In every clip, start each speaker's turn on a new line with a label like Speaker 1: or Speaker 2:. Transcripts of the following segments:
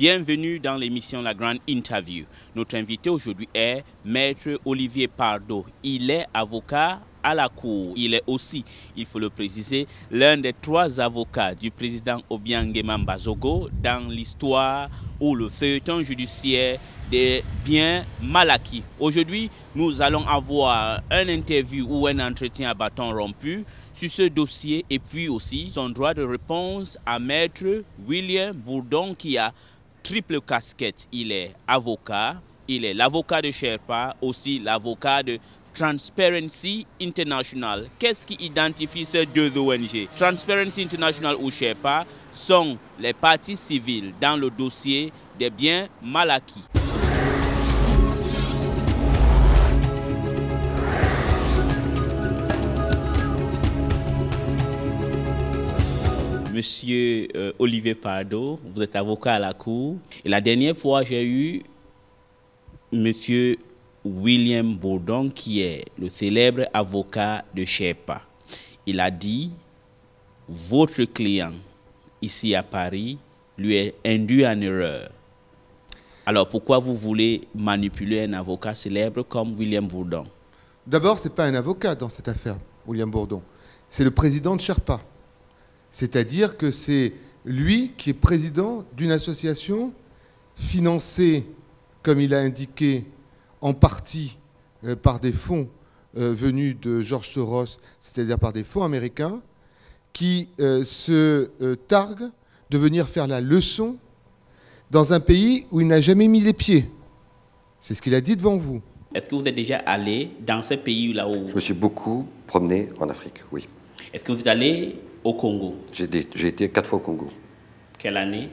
Speaker 1: Bienvenue dans l'émission La Grande Interview. Notre invité aujourd'hui est Maître Olivier Pardo. Il est avocat à la Cour. Il est aussi, il faut le préciser, l'un des 3 avocats du président Obiang Mbazogo dans l'histoire ou le feuilleton judiciaire des biens mal acquis. Aujourd'hui, nous allons avoir un interview ou un entretien à bâton rompu sur ce dossier et puis aussi son droit de réponse à Maître William Bourdon qui a triple casquette. Il est avocat, il est l'avocat de Sherpa, aussi l'avocat de Transparency International. Qu'est-ce qui identifie ces 2 ONG? Transparency International ou Sherpa sont les parties civiles dans le dossier des biens mal acquis. Monsieur Olivier Pardo, vous êtes avocat à la Cour. Et la dernière fois, j'ai eu Monsieur William Bourdon, qui est le célèbre avocat de Sherpa. Il a dit, votre client, ici à Paris, lui est induit en erreur. Alors, pourquoi vous voulez manipuler un avocat célèbre comme William Bourdon?
Speaker 2: D'abord, ce n'est pas un avocat dans cette affaire, William Bourdon. C'est le président de Sherpa. C'est-à-dire que c'est lui qui est président d'une association financée, comme il a indiqué, en partie par des fonds venus de George Soros, c'est-à-dire par des fonds américains, qui se targue de venir faire la leçon dans un pays où il n'a jamais mis les pieds. C'est ce qu'il a dit devant vous.
Speaker 1: Est-ce que vous êtes déjà allé dans ce pays là où...
Speaker 3: Je me suis beaucoup promené en Afrique, oui.
Speaker 1: Est-ce que vous êtes allé au Congo?
Speaker 3: J'ai été 4 fois au Congo.
Speaker 1: Quelle année?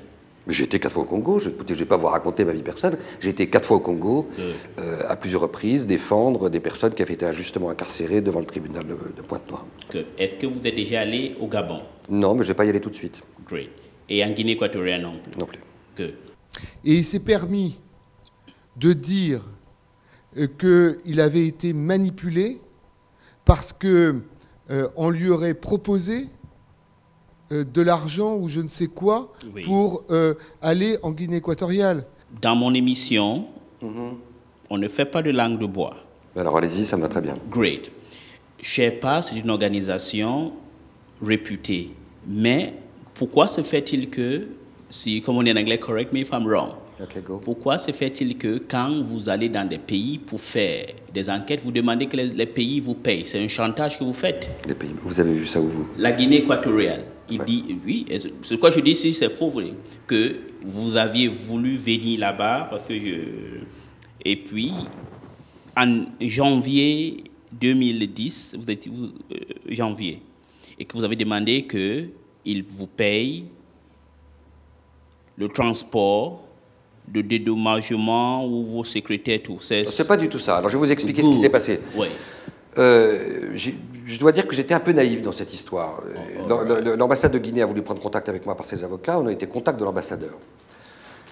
Speaker 3: J'ai été 4 fois au Congo. Écoutez, je ne vais pas vous raconter ma vie personnelle. J'ai été 4 fois au Congo, à plusieurs reprises, défendre des personnes qui avaient été injustement incarcérées devant le tribunal de Pointe-Noire.
Speaker 1: Est-ce que vous êtes déjà allé au Gabon?
Speaker 3: Non, mais je ne vais pas y aller tout de suite.
Speaker 1: Great. Et en Guinée équatoriale non plus?
Speaker 3: Non plus.
Speaker 1: Good.
Speaker 2: Et il s'est permis de dire qu'il avait été manipulé parce qu'on lui aurait proposé de l'argent ou je ne sais quoi pour aller en Guinée équatoriale.
Speaker 1: Dans mon émission, on ne fait pas de langue de bois.
Speaker 3: Alors allez-y, ça me va très bien.
Speaker 1: Great. Sherpa, c'est une organisation réputée. Mais pourquoi se fait-il que, si, comme on dit en anglais, correct me if I'm wrong,
Speaker 3: Okay, go.
Speaker 1: pourquoi se fait-il que quand vous allez dans des pays pour faire des enquêtes, vous demandez que les pays vous payent? C'est un chantage que vous faites.
Speaker 3: Les pays, vous avez vu ça où vous?
Speaker 1: La Guinée équatoriale, il dit, oui, ce que je dis ici, c'est faux, que vous aviez voulu venir là-bas, parce que et puis, en janvier 2010, vous êtes janvier, et que vous avez demandé qu'il vous paye le transport, de dédommagement ou vos secrétaires, tout.
Speaker 3: C'est pas du tout ça. Alors je vais vous expliquer ce qui s'est passé.
Speaker 1: Oui.
Speaker 3: Je dois dire que j'étais un peu naïf dans cette histoire. L'ambassade de Guinée a voulu prendre contact avec moi par ses avocats. On a été contact de l'ambassadeur.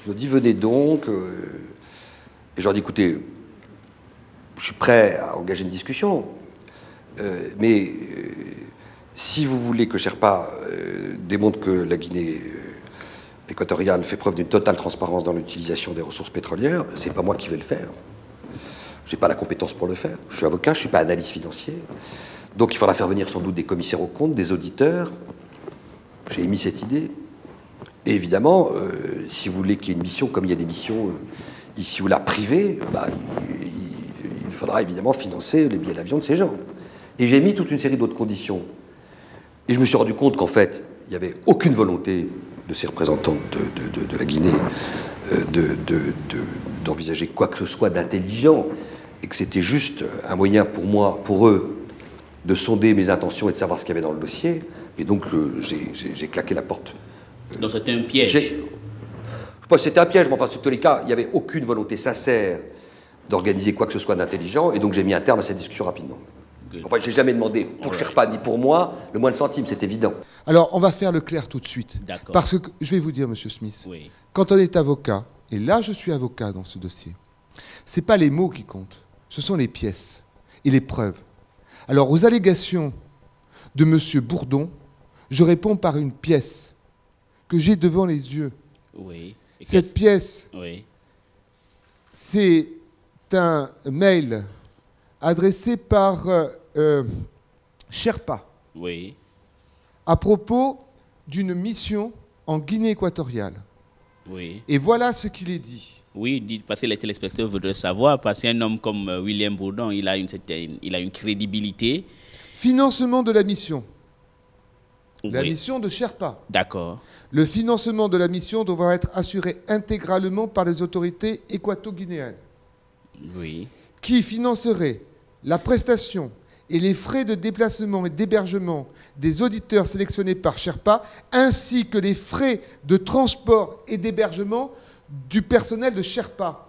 Speaker 3: Je leur ai dit, venez donc. Et je leur ai dit, écoutez, je suis prêt à engager une discussion. Mais si vous voulez que Sherpa démontre que la Guinée équatoriale fait preuve d'une totale transparence dans l'utilisation des ressources pétrolières, c'est pas moi qui vais le faire. Je n'ai pas la compétence pour le faire. Je suis avocat, je ne suis pas analyste financier. Donc il faudra faire venir sans doute des commissaires aux comptes, des auditeurs. J'ai émis cette idée. Et évidemment, si vous voulez qu'il y ait une mission, comme il y a des missions ici ou là privées, il faudra évidemment financer les billets d'avion de ces gens. Et j'ai mis toute une série d'autres conditions. Et je me suis rendu compte qu'en fait, il n'y avait aucune volonté de ces représentants de la Guinée d'envisager quoi que ce soit d'intelligent, et que c'était juste un moyen pour eux, de sonder mes intentions et de savoir ce qu'il y avait dans le dossier. Et donc, j'ai claqué la porte.
Speaker 1: Donc c'était un piège?
Speaker 3: Je ne sais pas si c'était un piège, mais enfin, en tous les cas, il n'y avait aucune volonté sincère d'organiser quoi que ce soit d'intelligent, et donc j'ai mis un terme à cette discussion rapidement. Enfin, j'ai jamais demandé pour Sherpa ni pour moi le moindre centime, c'est évident.
Speaker 2: Alors, on va faire le clair tout de suite.
Speaker 1: D'accord.
Speaker 2: Parce que, je vais vous dire, Monsieur Smith,
Speaker 1: Oui.
Speaker 2: quand on est avocat, et là je suis avocat dans ce dossier, ce n'est pas les mots qui comptent, ce sont les pièces et les preuves. Alors, aux allégations de Monsieur Bourdon, je réponds par une pièce que j'ai devant les yeux.
Speaker 1: Oui.
Speaker 2: Cette pièce,
Speaker 1: Oui,
Speaker 2: c'est un mail adressé par Sherpa
Speaker 1: oui,
Speaker 2: à propos d'une mission en Guinée équatoriale.
Speaker 1: oui.
Speaker 2: Et voilà ce qu'il est dit.
Speaker 1: Oui, parce que les téléspectateurs voudraient savoir, parce qu'un homme comme William Bourdon, il a une crédibilité.
Speaker 2: Financement de la mission. La
Speaker 1: Oui.
Speaker 2: mission de Sherpa.
Speaker 1: D'accord.
Speaker 2: Le financement de la mission devra être assuré intégralement par les autorités équato-guinéennes,
Speaker 1: Oui,
Speaker 2: qui financeraient la prestation et les frais de déplacement et d'hébergement des auditeurs sélectionnés par Sherpa, ainsi que les frais de transport et d'hébergement du personnel de Sherpa.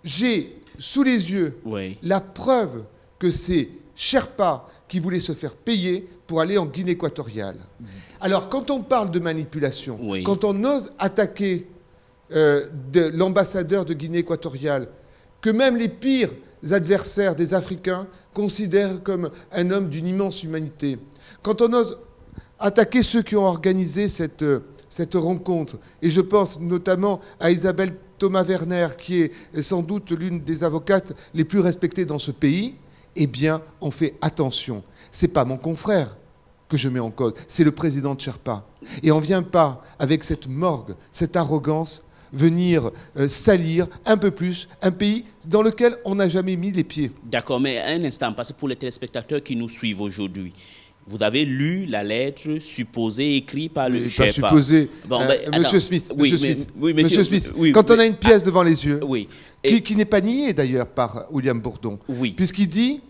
Speaker 2: J'ai sous les yeux
Speaker 1: oui.
Speaker 2: la preuve que c'est Sherpa qui voulait se faire payer pour aller en Guinée équatoriale. Alors, quand on parle de manipulation,
Speaker 1: Oui.
Speaker 2: quand on ose attaquer l'ambassadeur de Guinée équatoriale, que même les pires adversaires des Africains considèrent comme un homme d'une immense humanité, quand on ose attaquer ceux qui ont organisé cette rencontre, et je pense notamment à Isabelle Thomas-Werner, qui est sans doute l'une des avocates les plus respectées dans ce pays, eh bien, on fait attention. Ce n'est pas mon confrère que je mets en cause, c'est le président de Sherpa. Et on ne vient pas, avec cette morgue, cette arrogance, venir salir un peu plus un pays dans lequel on n'a jamais mis les pieds.
Speaker 1: D'accord, mais un instant, parce que pour les téléspectateurs qui nous suivent aujourd'hui, vous avez lu la lettre supposée écrite par le
Speaker 2: Pas
Speaker 1: Sherpa.
Speaker 2: supposé.
Speaker 1: Bon,
Speaker 2: Monsieur Smith,
Speaker 1: oui,
Speaker 2: Monsieur
Speaker 1: mais-
Speaker 2: Smith,
Speaker 1: oui,
Speaker 2: Monsieur Smith,
Speaker 1: oui,
Speaker 2: quand on
Speaker 1: mais-
Speaker 2: a une pièce devant les yeux,
Speaker 1: Oui. Et-
Speaker 2: qui n'est pas niée d'ailleurs par William Bourdon,
Speaker 1: Oui.
Speaker 2: puisqu'il dit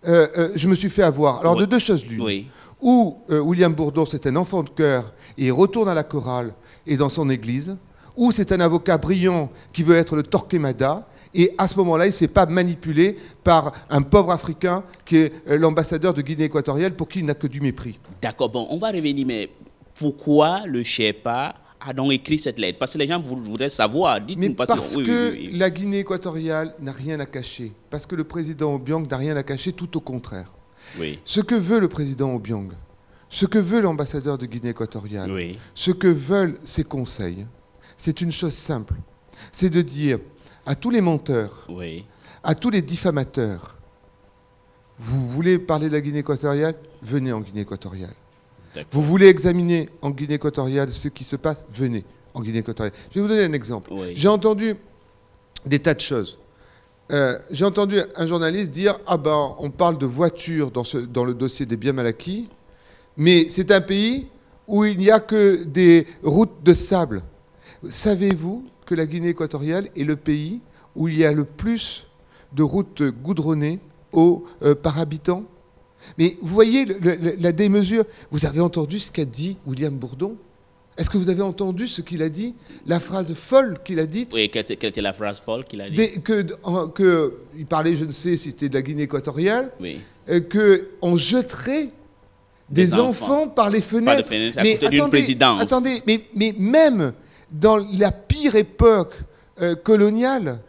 Speaker 2: je me suis fait avoir. Alors,
Speaker 1: Oui.
Speaker 2: de deux choses l'une.
Speaker 1: Oui.
Speaker 2: Ou William Bourdon, c'est un enfant de cœur et il retourne à la chorale et dans son église, ou c'est un avocat brillant qui veut être le Torquemada, et à ce moment-là, il ne se fait pas manipuler par un pauvre Africain qui est l'ambassadeur de Guinée équatoriale pour qui il n'a que du mépris.
Speaker 1: D'accord, bon, on va revenir, mais pourquoi le Sherpa a donc écrit cette lettre? Parce que les gens voudraient savoir.
Speaker 2: Mais
Speaker 1: Dites-nous
Speaker 2: parce
Speaker 1: oui,
Speaker 2: que
Speaker 1: oui, oui.
Speaker 2: la Guinée équatoriale n'a rien à cacher, parce que le président Obiang n'a rien à cacher, tout au contraire.
Speaker 1: Oui.
Speaker 2: Ce que veut le président Obiang, ce que veut l'ambassadeur de Guinée équatoriale,
Speaker 1: Oui.
Speaker 2: ce que veulent ses conseils, c'est une chose simple. C'est de dire à tous les menteurs,
Speaker 1: Oui.
Speaker 2: à tous les diffamateurs, vous voulez parler de la Guinée équatoriale, venez en Guinée équatoriale.
Speaker 1: D'accord.
Speaker 2: Vous voulez examiner en Guinée équatoriale ce qui se passe, venez en Guinée équatoriale. Je vais vous donner un exemple.
Speaker 1: Oui.
Speaker 2: J'ai entendu des tas de choses. J'ai entendu un journaliste dire « Ah ben, on parle de voitures dans le dossier des biens mal acquis, mais c'est un pays où il n'y a que des routes de sable. » Savez-vous que la Guinée équatoriale est le pays où il y a le plus de routes goudronnées par habitant? Mais vous voyez la démesure. Vous avez entendu ce qu'a dit William Bourdon? Est-ce que vous avez entendu ce qu'il a dit? La phrase folle qu'il a dite?
Speaker 1: Oui, quelle était la phrase folle qu'il a dit?
Speaker 2: Il parlait, je ne sais si c'était de la Guinée équatoriale,
Speaker 1: Oui.
Speaker 2: qu'on jeterait des enfants par les fenêtres.
Speaker 1: à côté d'une présidence.
Speaker 2: Attendez, mais même dans la pire époque coloniale,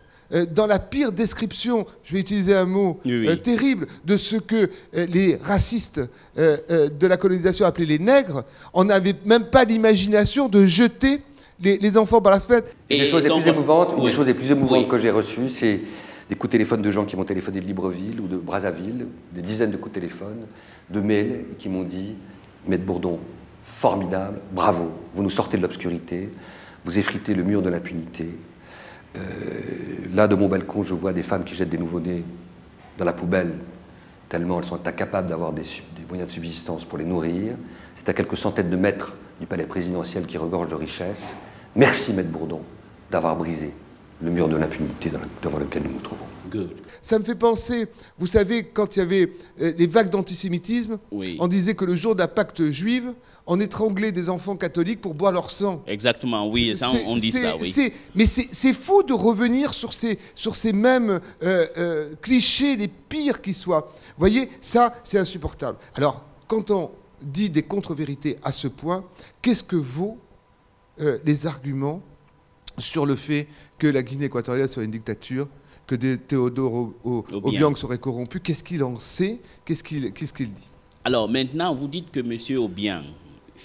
Speaker 2: dans la pire description, je vais utiliser un mot
Speaker 1: Oui.
Speaker 2: terrible, de ce que les racistes de la colonisation appelaient les nègres, on n'avait même pas l'imagination de jeter les enfants par la fenêtre.
Speaker 3: Une des choses les plus émouvantes,
Speaker 1: Oui. Oui.
Speaker 3: que j'ai reçues, c'est des coups de téléphone de gens qui m'ont téléphoné de Libreville ou de Brazzaville, des dizaines de coups de téléphone, de mails, et qui m'ont dit « Maître Bourdon, formidable, bravo, vous nous sortez de l'obscurité, vous effritez le mur de l'impunité. Là, de mon balcon, je vois des femmes qui jettent des nouveau-nés dans la poubelle, tellement elles sont incapables d'avoir des moyens de subsistance pour les nourrir. C'est à quelques centaines de mètres du palais présidentiel qui regorge de richesses. Merci, Maître Bourdon, d'avoir brisé le mur de l'impunité devant lequel nous nous trouvons.
Speaker 1: Good.
Speaker 2: Ça me fait penser, vous savez, quand il y avait les vagues d'antisémitisme,
Speaker 1: Oui.
Speaker 2: on disait que le jour de la Pâque juive, on étranglait des enfants catholiques pour boire leur sang.
Speaker 1: Exactement, oui, ça, on dit ça, oui.
Speaker 2: Mais c'est fou de revenir sur ces mêmes clichés, les pires qui soient. Vous voyez, ça, c'est insupportable. Alors, quand on dit des contre-vérités à ce point, qu'est-ce que vaut les arguments sur le fait que la Guinée équatoriale soit une dictature, que Théodore Obiang serait corrompu? Qu'est-ce qu'il en sait? Qu'est-ce qu'il dit?
Speaker 1: Alors maintenant, vous dites que M. Obiang,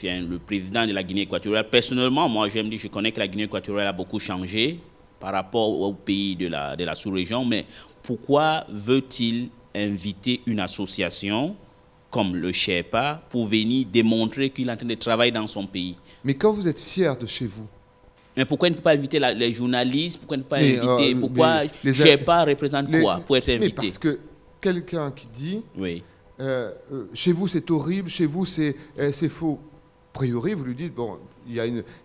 Speaker 1: le président de la Guinée équatoriale. Personnellement, moi, je connais que la Guinée équatoriale a beaucoup changé par rapport aux pays de la sous-région, mais pourquoi veut-il inviter une association comme le Sherpa pour venir démontrer qu'il est en train de travailler dans son pays?
Speaker 2: Mais quand vous êtes fier de chez vous,
Speaker 1: mais pourquoi il ne peut pas inviter les journalistes? Pourquoi ne pas inviter? Pourquoi Sherpa représente quoi pour être invité?
Speaker 2: Mais parce que quelqu'un qui dit
Speaker 1: oui.
Speaker 2: Chez vous c'est horrible, chez vous c'est faux. A priori, vous lui dites bon, il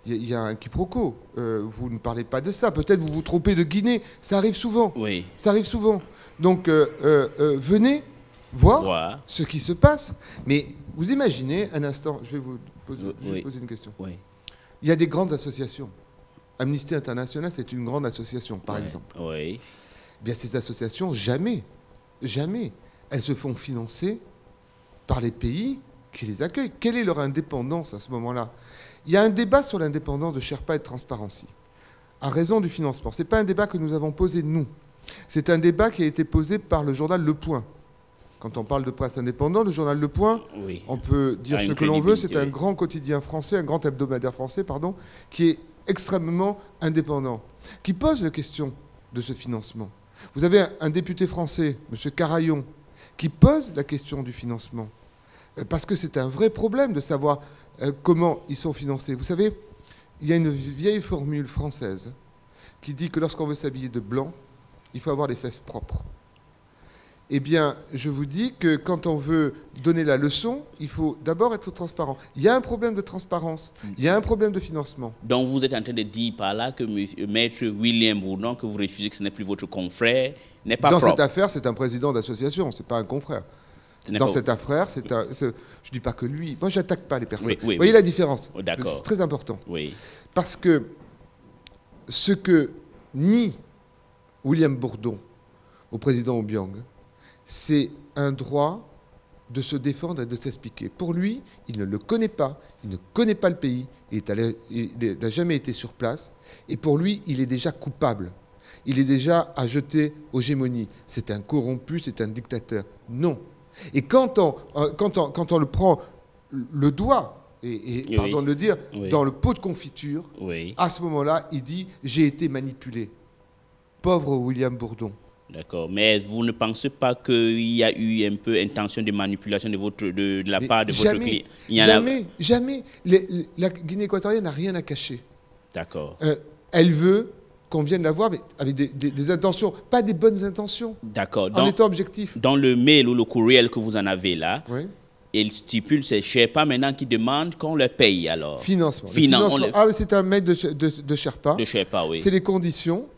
Speaker 2: y a un quiproquo. Vous ne parlez pas de ça. Peut-être vous vous trompez de Guinée. Ça arrive souvent.
Speaker 1: Oui.
Speaker 2: Ça arrive souvent. Donc venez voir ce qui se passe. Mais vous imaginez un instant. Je vais vous poser une question.
Speaker 1: Oui.
Speaker 2: Il y a des grandes associations. Amnesty International, c'est une grande association, par exemple.
Speaker 1: Oui.
Speaker 2: Bien, ces associations, jamais, elles se font financer par les pays qui les accueillent. Quelle est leur indépendance à ce moment-là? Il y a un débat sur l'indépendance de Sherpa et de Transparency, à raison du financement. Ce n'est pas un débat que nous avons posé, nous. C'est un débat qui a été posé par le journal Le Point. Quand on parle de presse indépendante, le journal Le Point, on peut dire ce que l'on veut, c'est un grand quotidien français, un grand hebdomadaire français, pardon, qui est extrêmement indépendant, qui pose la question de ce financement. Vous avez un député français, M. Carayon, qui pose la question du financement, parce que c'est un vrai problème de savoir comment ils sont financés. Vous savez, il y a une vieille formule française qui dit que lorsqu'on veut s'habiller de blanc, il faut avoir les fesses propres. Eh bien, je vous dis que quand on veut donner la leçon, il faut d'abord être transparent. Il y a un problème de transparence, il y a un problème de financement.
Speaker 1: Donc vous êtes en train de dire par là que Maître William Bourdon, que vous refusez que ce n'est plus votre confrère, n'est pas propre.
Speaker 2: Dans cette affaire, c'est un président d'association, ce n'est pas un confrère. Dans cette affaire, je ne dis pas que lui. Moi, je n'attaque pas les personnes. Vous voyez la différence? C'est très important.
Speaker 1: Oui.
Speaker 2: Parce que ce que nie William Bourdon au président Obiang, c'est un droit de se défendre et de s'expliquer. Pour lui, il ne le connaît pas, il ne connaît pas le pays, il n'a jamais été sur place, et pour lui, il est déjà coupable. Il est déjà à jeter aux gémonies. C'est un corrompu, c'est un dictateur. Non. Et quand on le prend le doigt, pardon de le dire, dans le pot de confiture, à ce moment-là, il dit « j'ai été manipulé ». Pauvre William Bourdon.
Speaker 1: D'accord, mais vous ne pensez pas qu'il y a eu un peu intention de manipulation de la part de votre client?
Speaker 2: Jamais. La Guinée équatoriale n'a rien à cacher.
Speaker 1: D'accord.
Speaker 2: Elle veut qu'on vienne la voir, mais avec des intentions, pas des bonnes intentions.
Speaker 1: D'accord.
Speaker 2: En étant objectif.
Speaker 1: Dans le mail ou le courriel que vous en avez là, il stipule, c'est Sherpa maintenant qui demande qu'on le paye alors.
Speaker 2: Financement.
Speaker 1: Ah
Speaker 2: oui, c'est un mail de Sherpa.
Speaker 1: De Sherpa, oui.
Speaker 2: C'est les conditions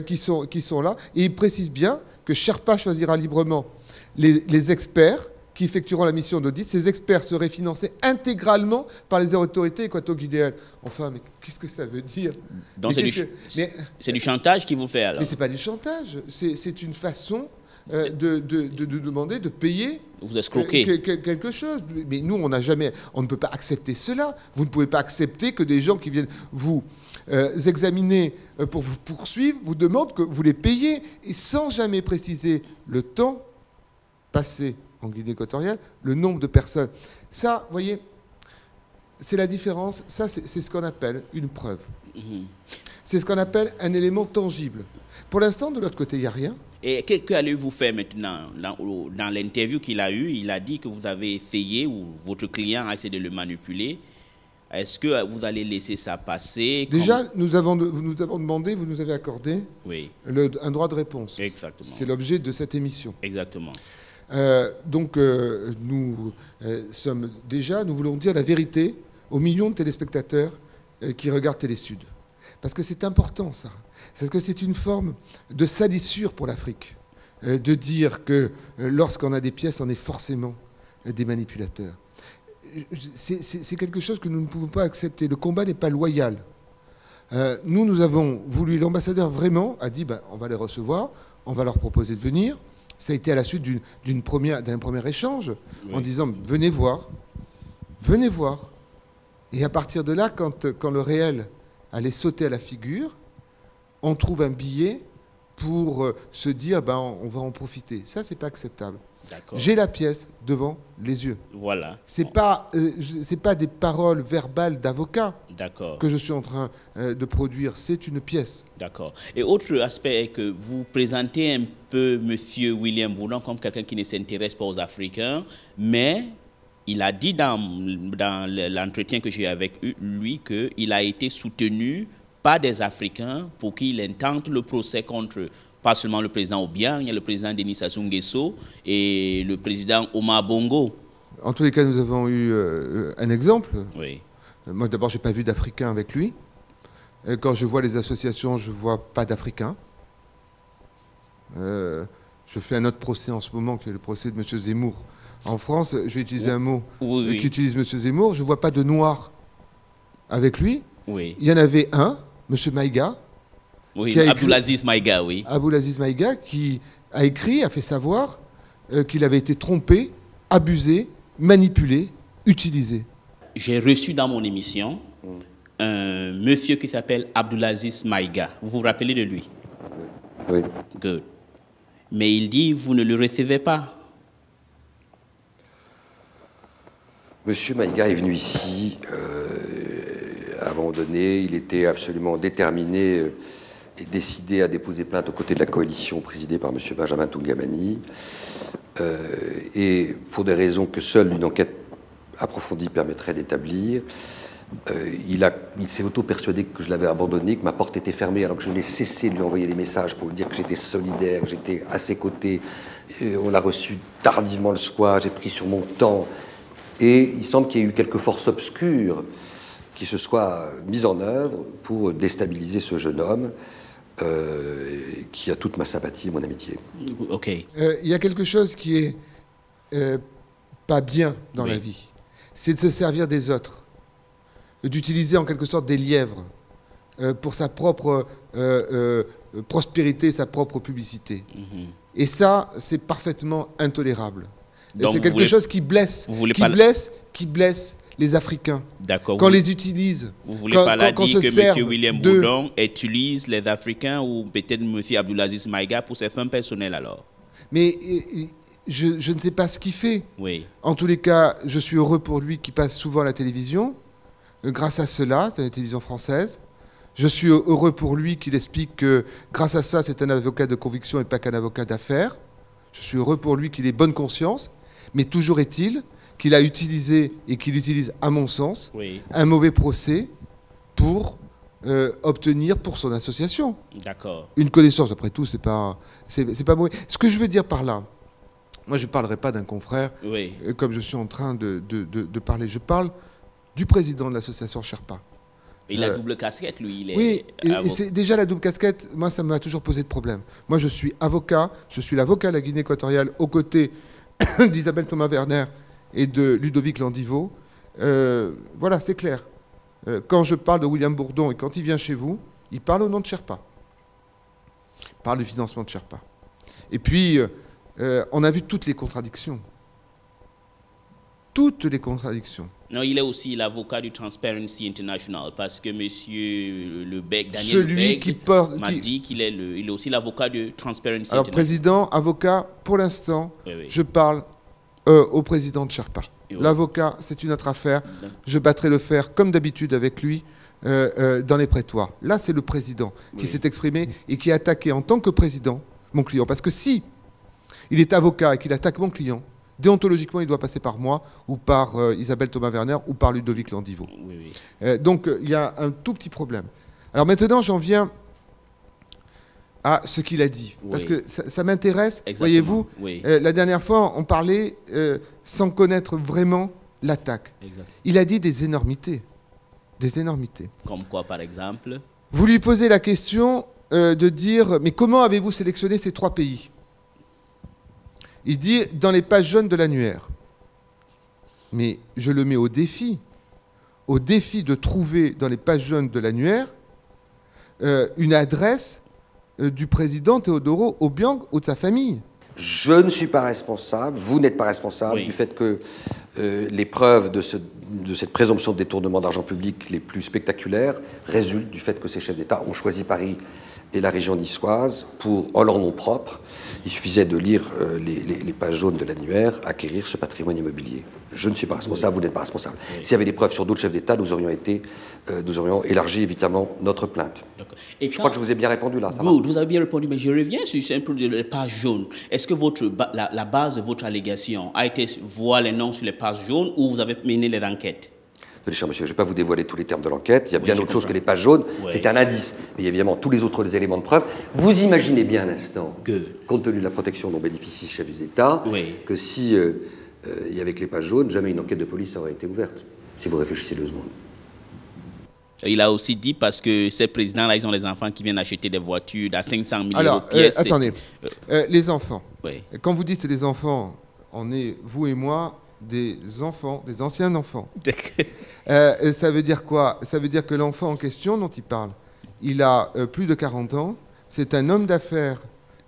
Speaker 2: qui sont là. Et il précise bien que Sherpa choisira librement les experts qui effectueront la mission d'audit. Ces experts seraient financés intégralement par les autorités équato-guinéennes. Enfin, mais qu'est-ce que ça veut dire?
Speaker 1: Donc c'est du chantage qu'il vous fait alors?
Speaker 2: Mais ce n'est pas du chantage. C'est une façon de demander de payer
Speaker 1: vous escroquez
Speaker 2: quelque chose. Mais nous, on ne peut pas accepter cela. Vous ne pouvez pas accepter que des gens qui viennent vous examiner pour vous poursuivre vous demandent que vous les payiez, et sans jamais préciser le temps passé en Guinée équatoriale, le nombre de personnes. Ça, vous voyez, c'est la différence. Ça, c'est ce qu'on appelle une preuve. C'est ce qu'on appelle un élément tangible. Pour l'instant, de l'autre côté, il n'y a rien.
Speaker 1: Et qu'allez-vous faire maintenant? Dans l'interview qu'il a eue, il a dit que vous avez essayé, ou votre client a essayé de le manipuler. Est-ce que vous allez laisser ça passer?
Speaker 2: Déjà, nous avons demandé, vous nous avez accordé un droit de réponse.
Speaker 1: Exactement.
Speaker 2: C'est l'objet de cette émission.
Speaker 1: Exactement.
Speaker 2: Donc, nous voulons dire la vérité aux millions de téléspectateurs qui regardent Télésud. Parce que c'est important, ça. Parce que c'est une forme de salissure pour l'Afrique, de dire que lorsqu'on a des pièces, on est forcément des manipulateurs. C'est quelque chose que nous ne pouvons pas accepter. Le combat n'est pas loyal. Nous avons voulu, l'ambassadeur vraiment a dit, on va les recevoir, on va leur proposer de venir. Ça a été à la suite d'un premier échange, en disant, venez voir. Et à partir de là, quand le réel allait sauter à la figure, on trouve un billet pour se dire ben, on va en profiter. Ça, c'est pas acceptable.
Speaker 1: D'accord.
Speaker 2: J'ai la pièce devant les yeux.
Speaker 1: Voilà.
Speaker 2: C'est pas des paroles verbales d'avocat
Speaker 1: D'accord.
Speaker 2: que je suis en train de produire, c'est une pièce.
Speaker 1: D'accord. Et autre aspect est que vous présentez un peu M. William Bourdon comme quelqu'un qui ne s'intéresse pas aux Africains, mais il a dit dans l'entretien que j'ai avec lui qu'il a été soutenu par des Africains pour qu'il intente le procès contre pas seulement le président Obiang, il y a le président Denis Sassou Nguesso et le président Omar Bongo.
Speaker 2: En tous les cas, nous avons eu un exemple.
Speaker 1: Oui.
Speaker 2: Moi, d'abord, je n'ai pas vu d'Africain avec lui. Quand je vois les associations, je ne vois pas d'Africains. Je fais un autre procès en ce moment, qui est le procès de M. Zemmour. En France, je vais utiliser un mot qu'utilise M. Zemmour. Je ne vois pas de Noirs avec lui.
Speaker 1: Oui.
Speaker 2: Il y en avait un, M. Maïga.
Speaker 1: Oui, Abdoulaziz Maïga, oui.
Speaker 2: Abdoulaziz Maïga, qui a écrit, a fait savoir qu'il avait été trompé, abusé, manipulé, utilisé.
Speaker 1: J'ai reçu dans mon émission un monsieur qui s'appelle Abdoulaziz Maïga. Vous vous rappelez de lui?
Speaker 3: Oui.
Speaker 1: Good. Mais il dit, vous ne le recevez pas.
Speaker 3: Monsieur Maïga est venu ici, à un moment donné, il était absolument déterminé et décidé à déposer plainte aux côtés de la coalition présidée par monsieur Benjamin Toungamani. Et pour des raisons que seule une enquête approfondie permettrait d'établir, il s'est auto-persuadé que je l'avais abandonné, que ma porte était fermée, alors que je n'ai cessé de lui envoyer des messages pour lui dire que j'étais solidaire, que j'étais à ses côtés. On l'a reçu tardivement le soir, j'ai pris sur mon temps. Et il semble qu'il y ait eu quelques forces obscures qui se soient mises en œuvre pour déstabiliser ce jeune homme qui a toute ma sympathie et mon amitié.
Speaker 1: Ok.
Speaker 2: Il y a quelque chose qui est pas bien dans la vie. C'est de se servir des autres, d'utiliser en quelque sorte des lièvres pour sa propre prospérité, sa propre publicité. Et ça, c'est parfaitement intolérable. C'est quelque chose qui blesse, qui blesse les Africains.
Speaker 1: D'accord.
Speaker 2: Quand on les utilise.
Speaker 1: Vous voulez pas là dire que M. William Bourdon utilise les Africains ou peut-être M. Abdoulaziz Maïga pour ses fins personnelles alors?
Speaker 2: Mais je ne sais pas ce qu'il fait.
Speaker 1: Oui.
Speaker 2: En tous les cas, je suis heureux pour lui qui passe souvent à la télévision. Grâce à cela, dans la télévision française. Je suis heureux pour lui qu'il explique que grâce à ça, c'est un avocat de conviction et pas qu'un avocat d'affaires. Je suis heureux pour lui qu'il ait bonne conscience. Mais toujours est-il qu'il a utilisé et qu'il utilise, à mon sens, un mauvais procès pour obtenir pour son association.
Speaker 1: D'accord.
Speaker 2: Une connaissance, après tout, c'est pas mauvais. Ce que je veux dire par là, moi je ne parlerai pas d'un confrère comme je suis en train de parler. Je parle du président de l'association Sherpa.
Speaker 1: Il a double casquette, lui.
Speaker 2: Oui, et c'est déjà la double casquette, moi ça m'a toujours posé de problème. Moi je suis avocat, je suis l'avocat de la Guinée équatoriale aux côtés d'Isabelle Thomas-Werner et de Ludovic Landivo. Voilà, c'est clair. Quand je parle de William Bourdon et quand il vient chez vous, il parle au nom de Sherpa. Il parle du financement de Sherpa. Et puis, on a vu toutes les contradictions. Toutes les contradictions.
Speaker 1: Non, il est aussi l'avocat du Transparency International parce que M. Lebec, Daniel
Speaker 2: Celui
Speaker 1: Lebec, m'a dit qu'il est, il est aussi l'avocat du Transparency
Speaker 2: Alors,
Speaker 1: International.
Speaker 2: président, avocat, pour l'instant, je parle au président de Sherpa. L'avocat, c'est une autre affaire. Je battrai le fer, comme d'habitude, avec lui, dans les prétoires. Là, c'est le président qui s'est exprimé et qui a attaqué en tant que président mon client. Parce que si il est avocat et qu'il attaque mon client, déontologiquement, il doit passer par moi ou par Isabelle Thomas-Werner ou par Ludovic Landivo. Donc, il y a un tout petit problème. Alors maintenant, j'en viens à ce qu'il a dit. Parce que ça m'intéresse. Voyez-vous, la dernière fois, on parlait sans connaître vraiment l'attaque. Il a dit des énormités. Des énormités.
Speaker 1: Comme quoi, par exemple?
Speaker 2: Vous lui posez la question de dire, mais comment avez-vous sélectionné ces 3 pays? Il dit dans les pages jaunes de l'annuaire. Mais je le mets au défi de trouver dans les pages jaunes de l'annuaire une adresse du président Teodoro Obiang ou de sa famille.
Speaker 3: Je ne suis pas responsable, vous n'êtes pas responsable du fait que les preuves de cette présomption de détournement d'argent public les plus spectaculaires résultent du fait que ces chefs d'État ont choisi Paris et la région niçoise pour, en leur nom propre, il suffisait de lire les pages jaunes de l'annuaire, acquérir ce patrimoine immobilier. Je ne suis pas responsable, vous n'êtes pas responsable. S'il y avait des preuves sur d'autres chefs d'État, nous aurions élargi évidemment notre plainte. Je crois que je vous ai bien répondu là.
Speaker 1: Vous avez bien répondu, mais je reviens sur un peu les pages jaunes. Est-ce que la base de votre allégation a été voir les noms sur les pages jaunes ou vous avez mené les enquêtes?
Speaker 3: Cher monsieur, je ne vais pas vous dévoiler tous les termes de l'enquête. Il y a bien autre chose que les pages jaunes. C'est un indice. Mais il y a évidemment tous les autres éléments de preuve. Vous imaginez bien un instant, compte tenu de la protection dont bénéficie ce chef d'État, que si il y avait que les pages jaunes, jamais une enquête de police aurait été ouverte. Si vous réfléchissez 2 secondes.
Speaker 1: Il a aussi dit parce que ces présidents-là, ils ont des enfants qui viennent acheter des voitures à 500 000
Speaker 2: euros pièce.
Speaker 1: Attendez,
Speaker 2: les enfants. Quand vous dites les enfants, on est, vous et moi, des enfants, des anciens enfants. Ça veut dire quoi? Ça veut dire que l'enfant en question dont il parle, il a plus de 40 ans, c'est un homme d'affaires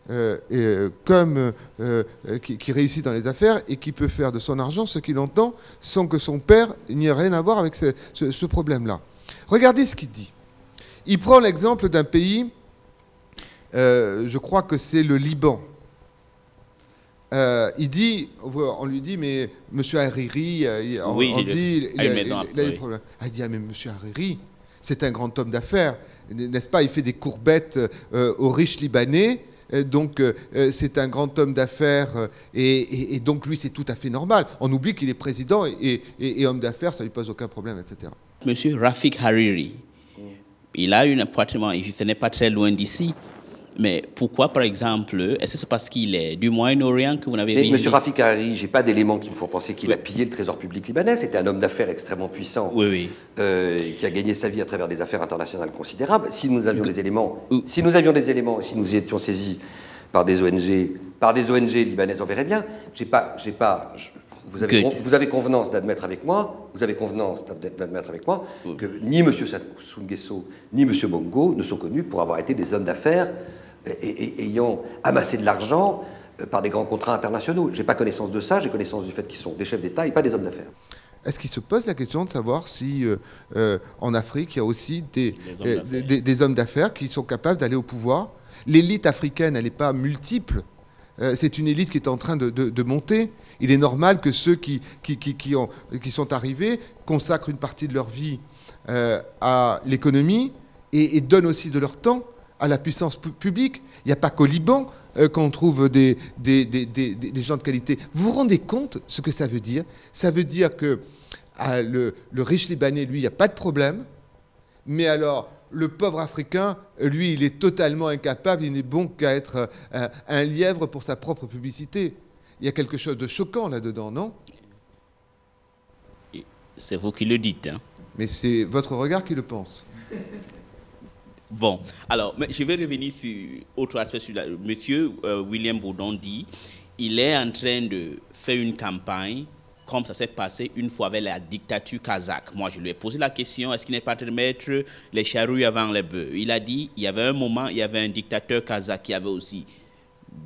Speaker 2: qui réussit dans les affaires et qui peut faire de son argent ce qu'il entend sans que son père n'y ait rien à voir avec ce problème-là. Regardez ce qu'il dit. Il prend l'exemple d'un pays, je crois que c'est le Liban. Il dit, on lui dit, mais Monsieur Hariri, il a des problèmes. Il dit, ah, mais Monsieur Hariri, c'est un grand homme d'affaires, n'est-ce pas? Il fait des courbettes aux riches Libanais, donc c'est un grand homme d'affaires, et donc lui, c'est tout à fait normal. On oublie qu'il est président et homme d'affaires, ça ne lui pose aucun problème, etc.
Speaker 1: Monsieur Rafik Hariri, il a un appartement, et ce n'est pas très loin d'ici. Mais pourquoi, par exemple, est-ce que c'est parce qu'il est du Moyen-Orient que vous n'avez mis...
Speaker 3: Monsieur Rafik Hariri, je n'ai pas d'éléments qui me font penser qu'il a pillé le trésor public libanais. C'était un homme d'affaires extrêmement puissant, qui a gagné sa vie à travers des affaires internationales considérables. Si nous avions des éléments, si nous étions saisis par des ONG libanaises, on verrait bien. Vous avez convenance d'admettre avec moi, que ni M. Sassou Nguesso ni M. Bongo ne sont connus pour avoir été des hommes d'affaires ayant amassé de l'argent par des grands contrats internationaux. Je n'ai pas connaissance de ça, j'ai connaissance du fait qu'ils sont des chefs d'État et pas des hommes d'affaires.
Speaker 2: Est-ce qu'il se pose la question de savoir si en Afrique, il y a aussi des hommes d'affaires qui sont capables d'aller au pouvoir? L'élite africaine, elle n'est pas multiple. C'est une élite qui est en train de monter. Il est normal que ceux qui sont arrivés consacrent une partie de leur vie à l'économie et donnent aussi de leur temps à la puissance publique. Il n'y a pas qu'au Liban qu'on trouve des gens de qualité. Vous vous rendez compte ce que ça veut dire? Ça veut dire que le riche Libanais, lui, il n'y a pas de problème. Mais alors, le pauvre Africain, lui, il est totalement incapable, il n'est bon qu'à être un lièvre pour sa propre publicité. Il y a quelque chose de choquant là-dedans, non?
Speaker 1: C'est vous qui le dites. Hein.
Speaker 2: Mais c'est votre regard qui le pense.
Speaker 1: Bon, alors, mais je vais revenir sur autre aspect. Monsieur William Bourdon dit il est en train de faire une campagne comme ça s'est passé une fois avec la dictature kazakh. Moi, je lui ai posé la question, est-ce qu'il n'est pas en train de mettre les charrues avant les bœufs? Il a dit, il y avait un moment, il y avait un dictateur kazakh qui avait aussi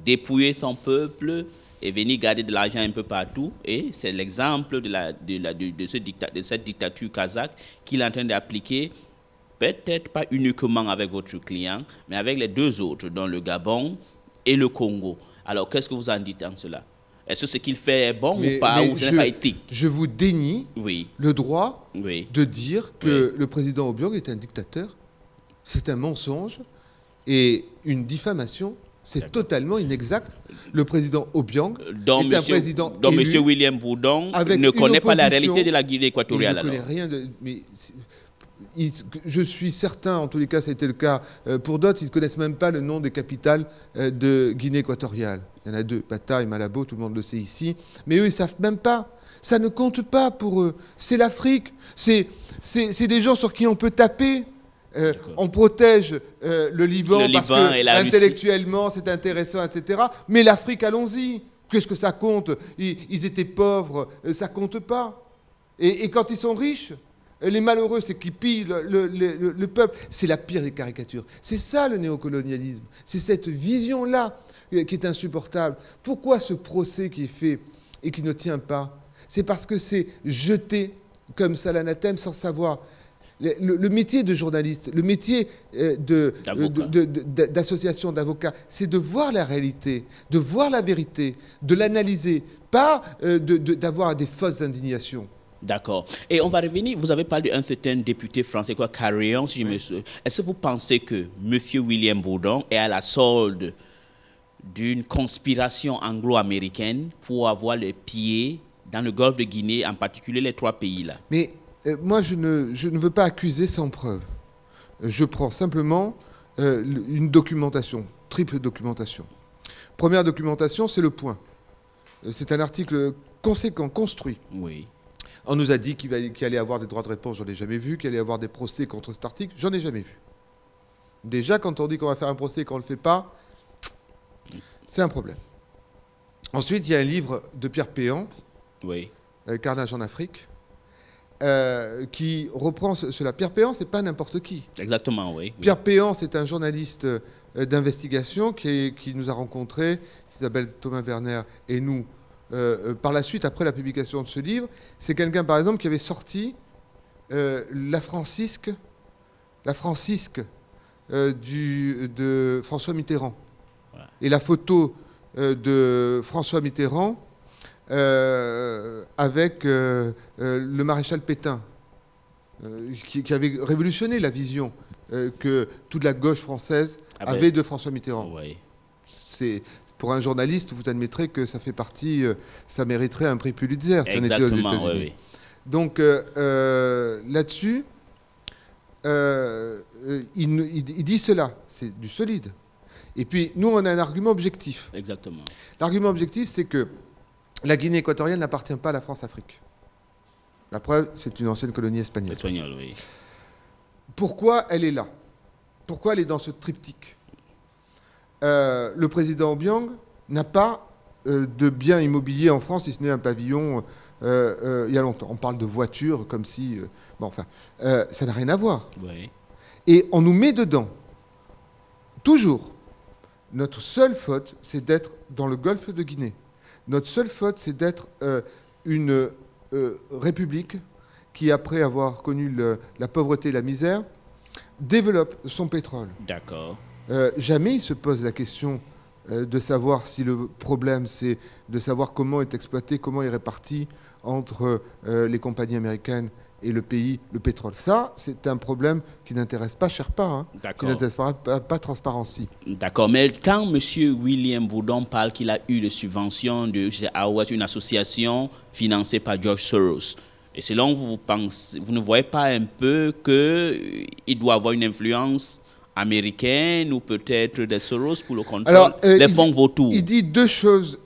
Speaker 1: dépouillé son peuple et venu garder de l'argent un peu partout. Et c'est l'exemple de cette dictature kazakh qu'il est en train d'appliquer, peut-être pas uniquement avec votre client, mais avec les 2 autres, dont le Gabon et le Congo. Alors, qu'est-ce que vous en dites en cela? Est-ce que ce qu'il fait est bon ou pas, ou ce n'est pas éthique?
Speaker 2: Je vous dénie le droit de dire que le président Obiang est un dictateur. C'est un mensonge et une diffamation. C'est totalement inexact. Le président Obiang est un président élu.
Speaker 1: Donc M. William Bourdon ne connaît pas la réalité de la Guinée équatoriale.
Speaker 2: Il ne connaît rien de... Mais je suis certain, en tous les cas, ça a été le cas pour d'autres, ils ne connaissent même pas le nom des capitales de Guinée équatoriale. Il y en a 2, Bata et Malabo, tout le monde le sait ici. Mais eux, ils ne savent même pas. Ça ne compte pas pour eux. C'est l'Afrique. C'est des gens sur qui on peut taper. On protège le Liban parce que intellectuellement, c'est intéressant, etc. Mais l'Afrique, allons-y. Qu'est-ce que ça compte? Ils étaient pauvres, ça ne compte pas. Et quand ils sont riches, les malheureux, c'est qu'ils pillent le peuple. C'est la pire des caricatures. C'est ça le néocolonialisme. C'est cette vision-là qui est insupportable. Pourquoi ce procès qui est fait et qui ne tient pas? C'est parce que c'est jeté comme ça l'anathème sans savoir. Le métier de journaliste, le métier d'association d'avocats, c'est de voir la réalité, de voir la vérité, de l'analyser, pas d'avoir des fausses indignations.
Speaker 1: D'accord. Et on va revenir, vous avez parlé d'un certain député français, quoi, Carillon, si je me souviens. Est-ce que vous pensez que M. William Bourdon est à la solde d'une conspiration anglo-américaine pour avoir les pieds dans le golfe de Guinée, en particulier les 3 pays-là?
Speaker 2: Mais moi, je ne veux pas accuser sans preuve. Je prends simplement une documentation, triple documentation. Première documentation, c'est Le Point. C'est un article conséquent, construit.
Speaker 1: Oui.
Speaker 2: On nous a dit qu'il allait y avoir des droits de réponse, j'en ai jamais vu, qu'il allait y avoir des procès contre cet article, j'en ai jamais vu. Déjà, quand on dit qu'on va faire un procès et qu'on ne le fait pas, c'est un problème. Ensuite, il y a un livre de Pierre Péan,
Speaker 1: oui.
Speaker 2: Carnage en Afrique, qui reprend cela. Pierre Péan, c'est pas n'importe qui.
Speaker 1: Exactement, oui.
Speaker 2: Pierre Péan, c'est un journaliste d'investigation qui nous a rencontrés, Isabelle Thomas-Werner et nous, par la suite, après la publication de ce livre. C'est quelqu'un, par exemple, qui avait sorti la Francisque de François Mitterrand. Voilà. Et la photo de François Mitterrand avec le maréchal Pétain, qui avait révolutionné la vision que toute la gauche française avait de François Mitterrand.
Speaker 1: Oui.
Speaker 2: Pour un journaliste, vous admettrez que ça fait partie, ça mériterait un prix Pulitzer.
Speaker 1: Exactement, oui, oui.
Speaker 2: Donc là-dessus, il dit cela, c'est du solide. Et puis nous, on a un argument objectif.
Speaker 1: Exactement.
Speaker 2: L'argument objectif, c'est que la Guinée équatoriale n'appartient pas à la France-Afrique. La preuve, c'est une ancienne colonie espagnole.
Speaker 1: Espagnole, oui.
Speaker 2: Pourquoi elle est là? Pourquoi elle est dans ce triptyque? Le président Obiang n'a pas de biens immobiliers en France, si ce n'est un pavillon il y a longtemps. On parle de voitures comme si... bon, enfin, ça n'a rien à voir.
Speaker 1: Oui.
Speaker 2: Et on nous met dedans. Toujours. Notre seule faute, c'est d'être dans le golfe de Guinée. Notre seule faute, c'est d'être une république qui, après avoir connu la pauvreté et la misère, développe son pétrole.
Speaker 1: D'accord.
Speaker 2: Jamais il se pose la question de savoir si le problème, c'est de savoir comment est exploité, comment est réparti entre les compagnies américaines et le pays, le pétrole. Ça, c'est un problème qui n'intéresse pas Sherpa, hein, qui n'intéresse pas Transparency.
Speaker 1: D'accord, mais quand M. William Bourdon parle qu'il a eu des subventions de une association financée par George Soros, et selon vous, vous ne voyez pas un peu qu'il doit avoir une influence américaine ou peut-être des Soros pour le contrôle des fonds vautours? Il dit deux choses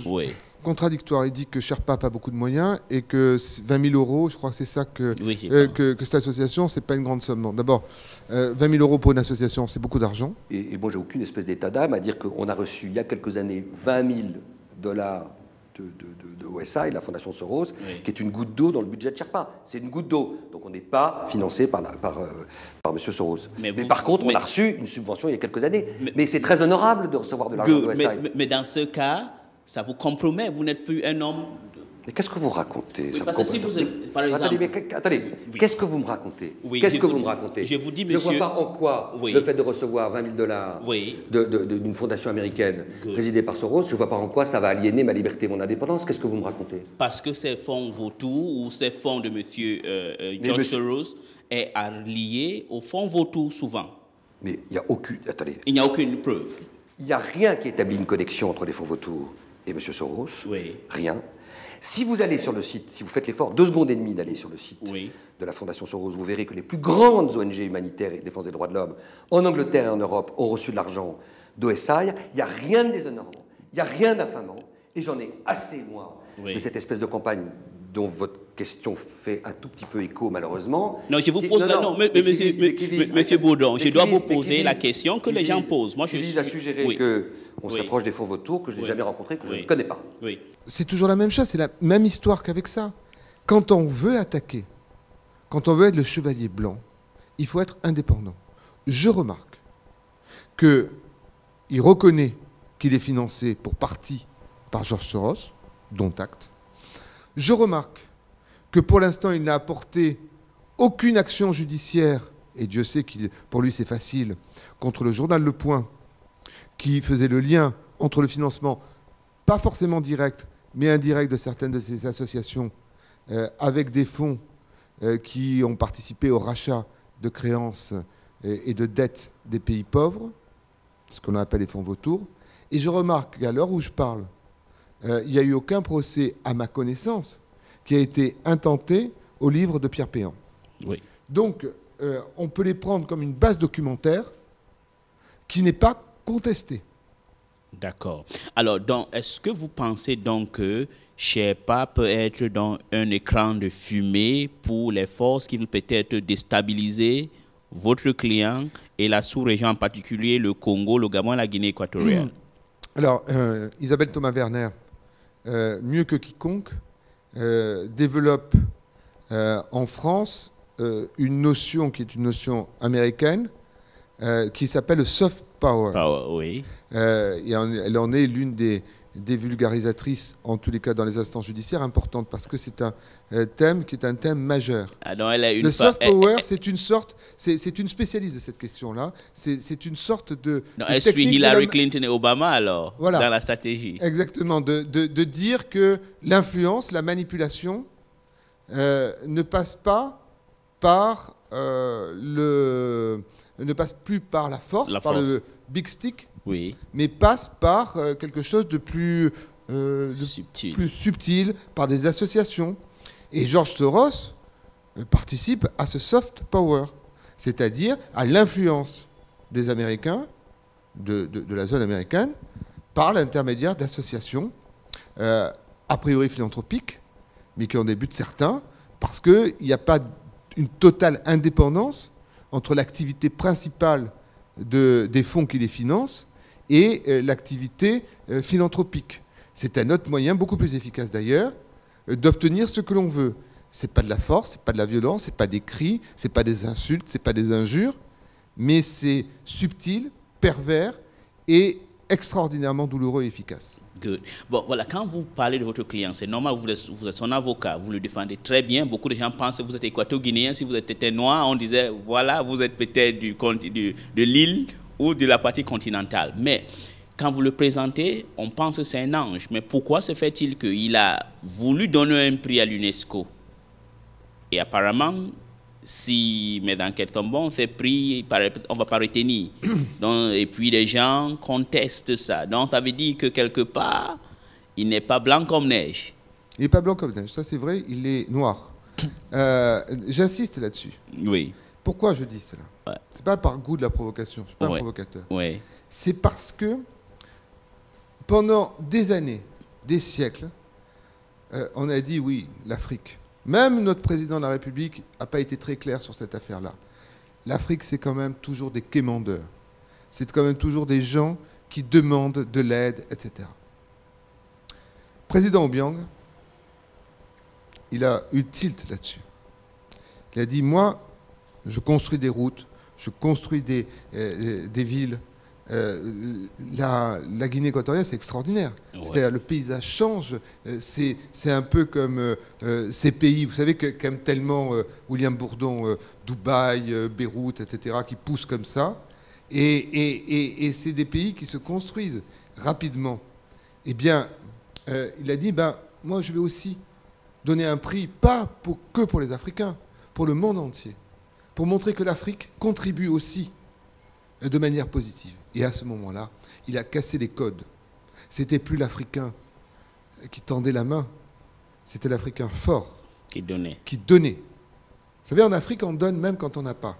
Speaker 2: oui. Contradictoires. Il dit que Sherpa n'a pas beaucoup de moyens et que 20 000 euros, je crois que c'est ça que cette association, c'est pas une grande somme. D'abord, 20 000 euros pour une association, c'est beaucoup d'argent.
Speaker 3: Et moi, j'ai aucune espèce d'état d'âme à dire qu'on a reçu il y a quelques années 20 000 dollars de OSI, la fondation Soros, oui, qui est une goutte d'eau dans le budget de Sherpa. C'est une goutte d'eau. Donc on n'est pas financé par M. Soros. Mais par contre, on a reçu une subvention il y a quelques années. Mais c'est très honorable de recevoir de l'argent de OSI.
Speaker 1: Mais dans ce cas, ça vous compromet. Vous n'êtes plus un homme...
Speaker 3: Mais qu'est-ce que vous racontez?
Speaker 1: Oui, parce que si vous êtes, par exemple...
Speaker 3: Attendez, oui, qu'est-ce que vous me racontez? Oui, qu'est-ce que vous me racontez?
Speaker 1: Je vous dis, monsieur...
Speaker 3: Je ne vois pas en quoi le fait de recevoir 20 000 dollars d'une fondation américaine présidée par Soros, je ne vois pas en quoi ça va aliéner ma liberté, mon indépendance. Qu'est-ce que vous me racontez? Parce
Speaker 1: que ces fonds vautours ou ces fonds de monsieur George Soros est lié aux fonds vautours souvent.
Speaker 3: Mais il n'y a aucune... Attendez.
Speaker 1: Il n'y a aucune preuve.
Speaker 3: Il n'y a rien qui établit une connexion entre les fonds vautours et M. Soros.
Speaker 1: Oui.
Speaker 3: Rien. Si vous allez sur le site, si vous faites l'effort 2 secondes et demie d'aller sur le site de la Fondation Soros, vous verrez que les plus grandes ONG humanitaires et de défense des droits de l'homme en Angleterre et en Europe ont reçu de l'argent d'OSI. Il n'y a rien de déshonorant, il n'y a rien d'affamant. Et j'en ai assez loin de cette espèce de campagne dont votre question fait un tout petit peu écho, malheureusement.
Speaker 1: Non, je vous pose monsieur Bourdon, je dois vous poser la question que les gens posent. Moi, je
Speaker 3: vise à suggérer qu'on se rapproche des fonds vautours que je n'ai jamais rencontrés, que je ne connais pas.
Speaker 1: Oui.
Speaker 2: C'est toujours la même chose, c'est la même histoire qu'avec ça. Quand on veut attaquer, quand on veut être le chevalier blanc, il faut être indépendant. Je remarque qu'il reconnaît qu'il est financé pour partie par George Soros, dont acte. Je remarque que pour l'instant, il n'a apporté aucune action judiciaire, et Dieu sait que pour lui c'est facile, contre le journal Le Point, qui faisait le lien entre le financement, pas forcément direct, mais indirect de certaines de ces associations, avec des fonds qui ont participé au rachat de créances et de dettes des pays pauvres, ce qu'on appelle les fonds vautours. Et je remarque qu'à l'heure où je parle, il n'y a eu aucun procès, à ma connaissance, qui a été intenté au livre de Pierre Péan.
Speaker 1: Oui.
Speaker 2: Donc, on peut les prendre comme une base documentaire qui n'est pas contestée.
Speaker 1: D'accord. Alors, est-ce que vous pensez donc que Sherpa peut être dans un écran de fumée pour les forces qui veulent peut-être déstabiliser votre client et la sous-région en particulier, le Congo, le Gabon et la Guinée équatoriale?
Speaker 2: Alors, Isabelle Thomas-Werner, mieux que quiconque, développe en France une notion qui est une notion américaine qui s'appelle le soft power.
Speaker 1: Oui.
Speaker 2: Et elle en est l'une des vulgarisatrices, en tous les cas dans les instances judiciaires, importantes, parce que c'est un thème qui est un thème majeur.
Speaker 1: Ah non, elle a une
Speaker 2: le soft power, c'est une sorte, c'est une spécialiste de cette question-là. C'est une sorte de.
Speaker 1: Non,
Speaker 2: de
Speaker 1: elle suit
Speaker 2: technique
Speaker 1: Hillary Clinton et Obama alors,
Speaker 2: voilà,
Speaker 1: dans la stratégie.
Speaker 2: Exactement, de dire que l'influence, la manipulation, ne passe pas par ne passe plus par la force, le big stick,
Speaker 1: oui,
Speaker 2: mais passe par quelque chose de plus subtil, par des associations. Et George Soros participe à ce soft power, c'est-à-dire à l'influence des Américains, de la zone américaine, par l'intermédiaire d'associations, a priori philanthropiques, mais qui ont des buts certains, parce qu'il n'y a pas une totale indépendance entre l'activité principale des fonds qui les financent et l'activité philanthropique. C'est un autre moyen, beaucoup plus efficace d'ailleurs, d'obtenir ce que l'on veut. Ce n'est pas de la force, ce n'est pas de la violence, ce n'est pas des cris, ce n'est pas des insultes, ce n'est pas des injures, mais c'est subtil, pervers et extraordinairement douloureux et efficace.
Speaker 1: Good. Bon, voilà, quand vous parlez de votre client, c'est normal, vous êtes son avocat, vous le défendez très bien. Beaucoup de gens pensent que vous êtes équato-guinéen. Si vous étiez noir, on disait, voilà, vous êtes peut-être de l'île ou de la partie continentale. Mais quand vous le présentez, on pense que c'est un ange. Mais pourquoi se fait-il qu'il a voulu donner un prix à l'UNESCO? Et apparemment, si mes enquêtes sont bonnes, ces prix, on ne va pas retenir. Donc, et puis les gens contestent ça. Donc ça veut dire que quelque part, il n'est pas blanc comme neige.
Speaker 2: Il n'est pas blanc comme neige, ça c'est vrai, il est noir. J'insiste là-dessus.
Speaker 1: Oui.
Speaker 2: Pourquoi je dis cela?
Speaker 1: Ouais.
Speaker 2: Ce n'est pas par goût de la provocation, je ne suis pas un provocateur.
Speaker 1: Ouais.
Speaker 2: C'est parce que pendant des années, des siècles, on a dit oui, l'Afrique. Même notre président de la République n'a pas été très clair sur cette affaire-là. L'Afrique, c'est quand même toujours des quémandeurs. C'est quand même toujours des gens qui demandent de l'aide, etc. Président Obiang, il a eu tilt là-dessus. Il a dit, moi, je construis des routes, je construis des villes. La Guinée équatoriale, c'est extraordinaire. Ouais. C'est-à-dire le paysage change. C'est un peu comme ces pays, vous savez, qu'aime tellement William Bourdon, Dubaï, Beyrouth, etc., qui poussent comme ça. Et c'est des pays qui se construisent rapidement. Eh bien, il a dit, moi, je vais aussi donner un prix, pas que pour les Africains, pour le monde entier, pour montrer que l'Afrique contribue aussi de manière positive. Et à ce moment-là, il a cassé les codes. C'était plus l'Africain qui tendait la main, c'était l'Africain fort.
Speaker 1: Qui donnait.
Speaker 2: Qui donnait. Vous savez, en Afrique, on donne même quand on n'a pas.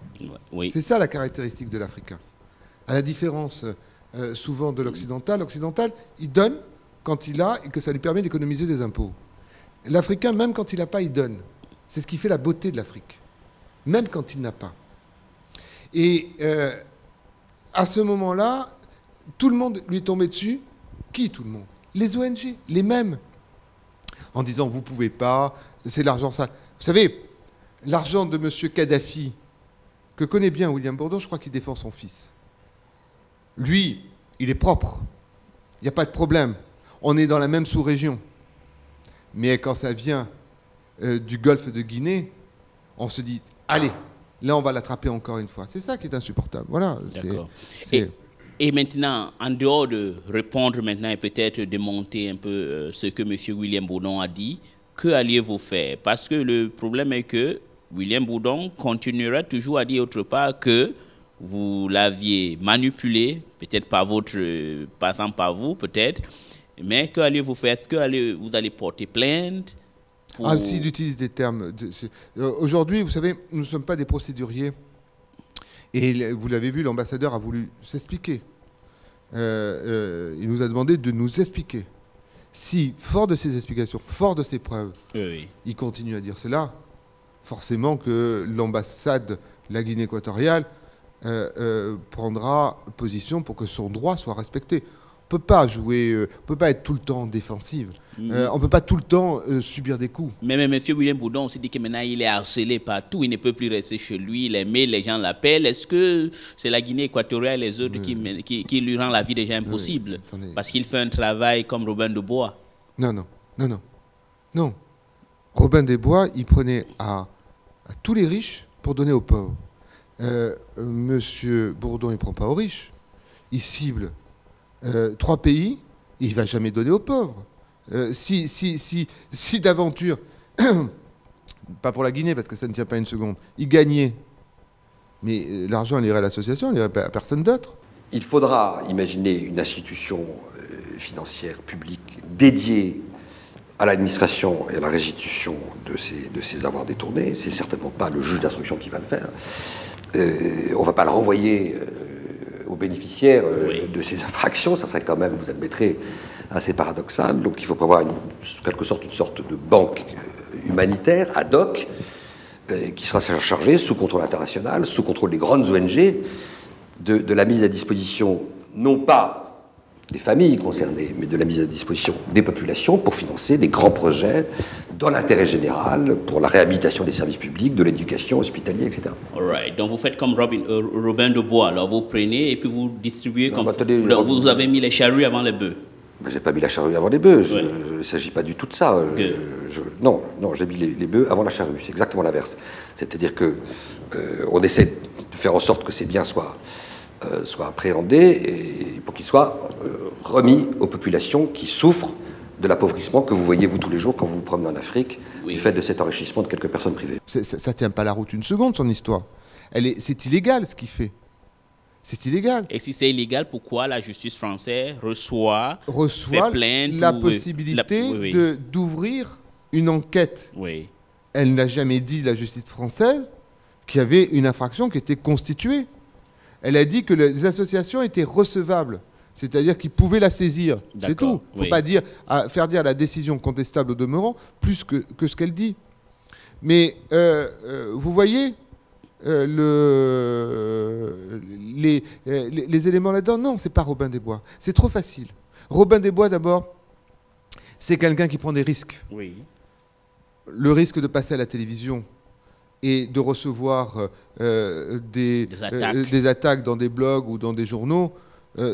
Speaker 1: Oui.
Speaker 2: C'est ça la caractéristique de l'Africain. À la différence souvent de l'Occidental. L'Occidental, il donne quand il a et que ça lui permet d'économiser des impôts. L'Africain, même quand il n'a pas, il donne. C'est ce qui fait la beauté de l'Afrique. Même quand il n'a pas. Et à ce moment-là, tout le monde lui est tombé dessus. Qui, tout le monde? Les ONG, les mêmes. En disant, vous ne pouvez pas, c'est l'argent sale. Vous savez, l'argent de M. Kadhafi, que connaît bien William Bourdon, je crois qu'il défend son fils. Lui, il est propre. Il n'y a pas de problème. On est dans la même sous-région. Mais quand ça vient du golfe de Guinée, on se dit, allez, là on va l'attraper encore une fois. C'est ça qui est insupportable. Voilà.
Speaker 1: D'accord. Et maintenant, en dehors de répondre maintenant et peut-être démonter un peu ce que M. William Bourdon a dit, que alliez-vous faire? Parce que le problème est que William Bourdon continuera toujours à dire autre part que vous l'aviez manipulé, peut-être passant par vous, peut-être, mais que allez-vous faire? Est-ce que vous allez porter plainte pour...
Speaker 2: Ah, s'il utilise des termes... Aujourd'hui, vous savez, nous ne sommes pas des procéduriers. Et vous l'avez vu, l'ambassadeur a voulu s'expliquer. Il nous a demandé de nous expliquer. Si, fort de ces explications, fort de ces preuves, il continue à dire cela, forcément que l'ambassade de la Guinée équatoriale prendra position pour que son droit soit respecté. On ne peut pas jouer, on ne peut pas être tout le temps défensive. On ne peut pas tout le temps subir des coups.
Speaker 1: Mais M. William Bourdon aussi dit que maintenant il est harcelé partout, il ne peut plus rester chez lui, les mails, les gens l'appellent. Est-ce que c'est la Guinée équatoriale et les autres qui lui rend la vie déjà impossible? Parce qu'il fait un travail comme Robin des Bois.
Speaker 2: Non. Robin des Bois, il prenait à tous les riches pour donner aux pauvres. Monsieur Bourdon, il ne prend pas aux riches. Il cible 3 pays et il ne va jamais donner aux pauvres. Si d'aventure, pas pour la Guinée parce que ça ne tient pas une seconde, il gagnait, mais l'argent il irait à l'association, il irait à personne d'autre.
Speaker 3: Il faudra imaginer une institution financière publique dédiée à l'administration et à la restitution de ces avoirs détournés. C'est certainement pas le juge d'instruction qui va le faire. On ne va pas le renvoyer aux bénéficiaires de ces infractions. Ça serait quand même, vous admettrez, assez paradoxal. Donc il faut prévoir en quelque sorte une sorte de banque humanitaire ad hoc qui sera chargée, sous contrôle international, sous contrôle des grandes ONG, de la mise à disposition, non pas des familles concernées, mais de la mise à disposition des populations pour financer des grands projets dans l'intérêt général, pour la réhabilitation des services publics, de l'éducation hospitalière, etc.
Speaker 1: Alright. Donc vous faites comme Robin des Bois, alors vous prenez et puis vous distribuez comme...
Speaker 3: Attendez,
Speaker 1: vous avez mis les charrues avant les bœufs.
Speaker 3: Ben, j'ai pas mis la charrue avant les bœufs, il ne s'agit pas du tout de ça. Non, j'ai mis les bœufs avant la charrue, c'est exactement l'inverse. C'est-à-dire que on essaie de faire en sorte que ces biens soient appréhendés et pour qu'ils soient remis aux populations qui souffrent de l'appauvrissement que vous voyez vous tous les jours quand vous vous promenez en Afrique, du fait de cet enrichissement de quelques personnes privées.
Speaker 2: Ça ne tient pas la route une seconde, son histoire. C'est illégal ce qu'il fait. C'est illégal.
Speaker 1: Et si c'est illégal, pourquoi la justice française reçoit plainte
Speaker 2: la possibilité d'ouvrir une enquête?
Speaker 1: Oui.
Speaker 2: Elle n'a jamais dit, la justice française, qu'il y avait une infraction qui était constituée. Elle a dit que les associations étaient recevables, c'est-à-dire qu'ils pouvaient la saisir. C'est tout. Il ne faut pas faire dire la décision contestable au demeurant plus que ce qu'elle dit. Mais vous voyez les éléments là-dedans. Non, c'est pas Robin des Bois. C'est trop facile. Robin des Bois, d'abord, c'est quelqu'un qui prend des risques.
Speaker 1: Oui.
Speaker 2: Le risque de passer à la télévision et de recevoir des attaques dans des blogs ou dans des journaux,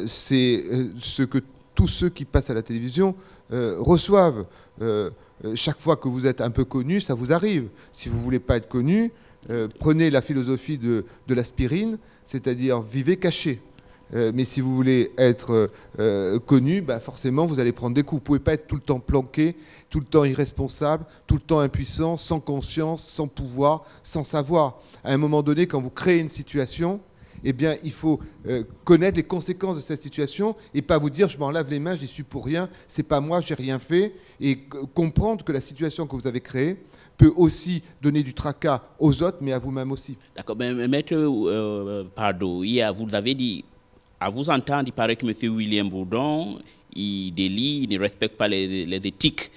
Speaker 2: c'est ce que tous ceux qui passent à la télévision reçoivent. Chaque fois que vous êtes un peu connu, ça vous arrive. Si vous ne voulez pas être connu, prenez la philosophie de l'aspirine, c'est-à-dire vivez caché. Mais si vous voulez être connu, forcément vous allez prendre des coups. Vous ne pouvez pas être tout le temps planqué, tout le temps irresponsable, tout le temps impuissant, sans conscience, sans pouvoir, sans savoir. À un moment donné, quand vous créez une situation, eh bien, il faut connaître les conséquences de cette situation et pas vous dire « je m'en lave les mains, j'y suis pour rien, c'est pas moi, j'ai rien fait » et comprendre que la situation que vous avez créée peut aussi donner du tracas aux autres, mais à vous-même aussi. D'accord.
Speaker 1: Maître Pardo, vous avez dit, à vous entendre, il paraît que M. William Bourdon, il délie, il ne respecte pas les éthiques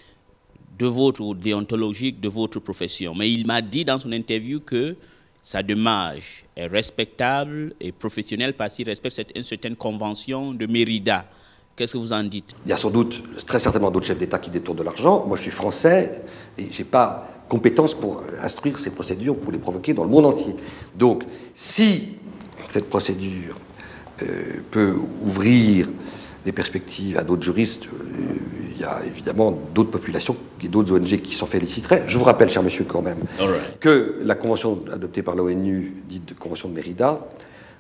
Speaker 1: de votre déontologique, de votre profession. Mais il m'a dit dans son interview que sa démarche est respectable et professionnelle parce qu'il respecte une certaine convention de Mérida. Qu'est-ce que vous en dites?
Speaker 3: Il y a sans doute, très certainement d'autres chefs d'État qui détournent de l'argent. Moi, je suis français et je n'ai pas compétence pour instruire ces procédures, pour les provoquer dans le monde entier. Donc, si cette procédure peut ouvrir des perspectives à d'autres juristes, il y a évidemment d'autres populations et d'autres ONG qui s'en féliciteraient. Je vous rappelle, cher monsieur, quand même, que la convention adoptée par l'ONU, dite de Convention de Mérida,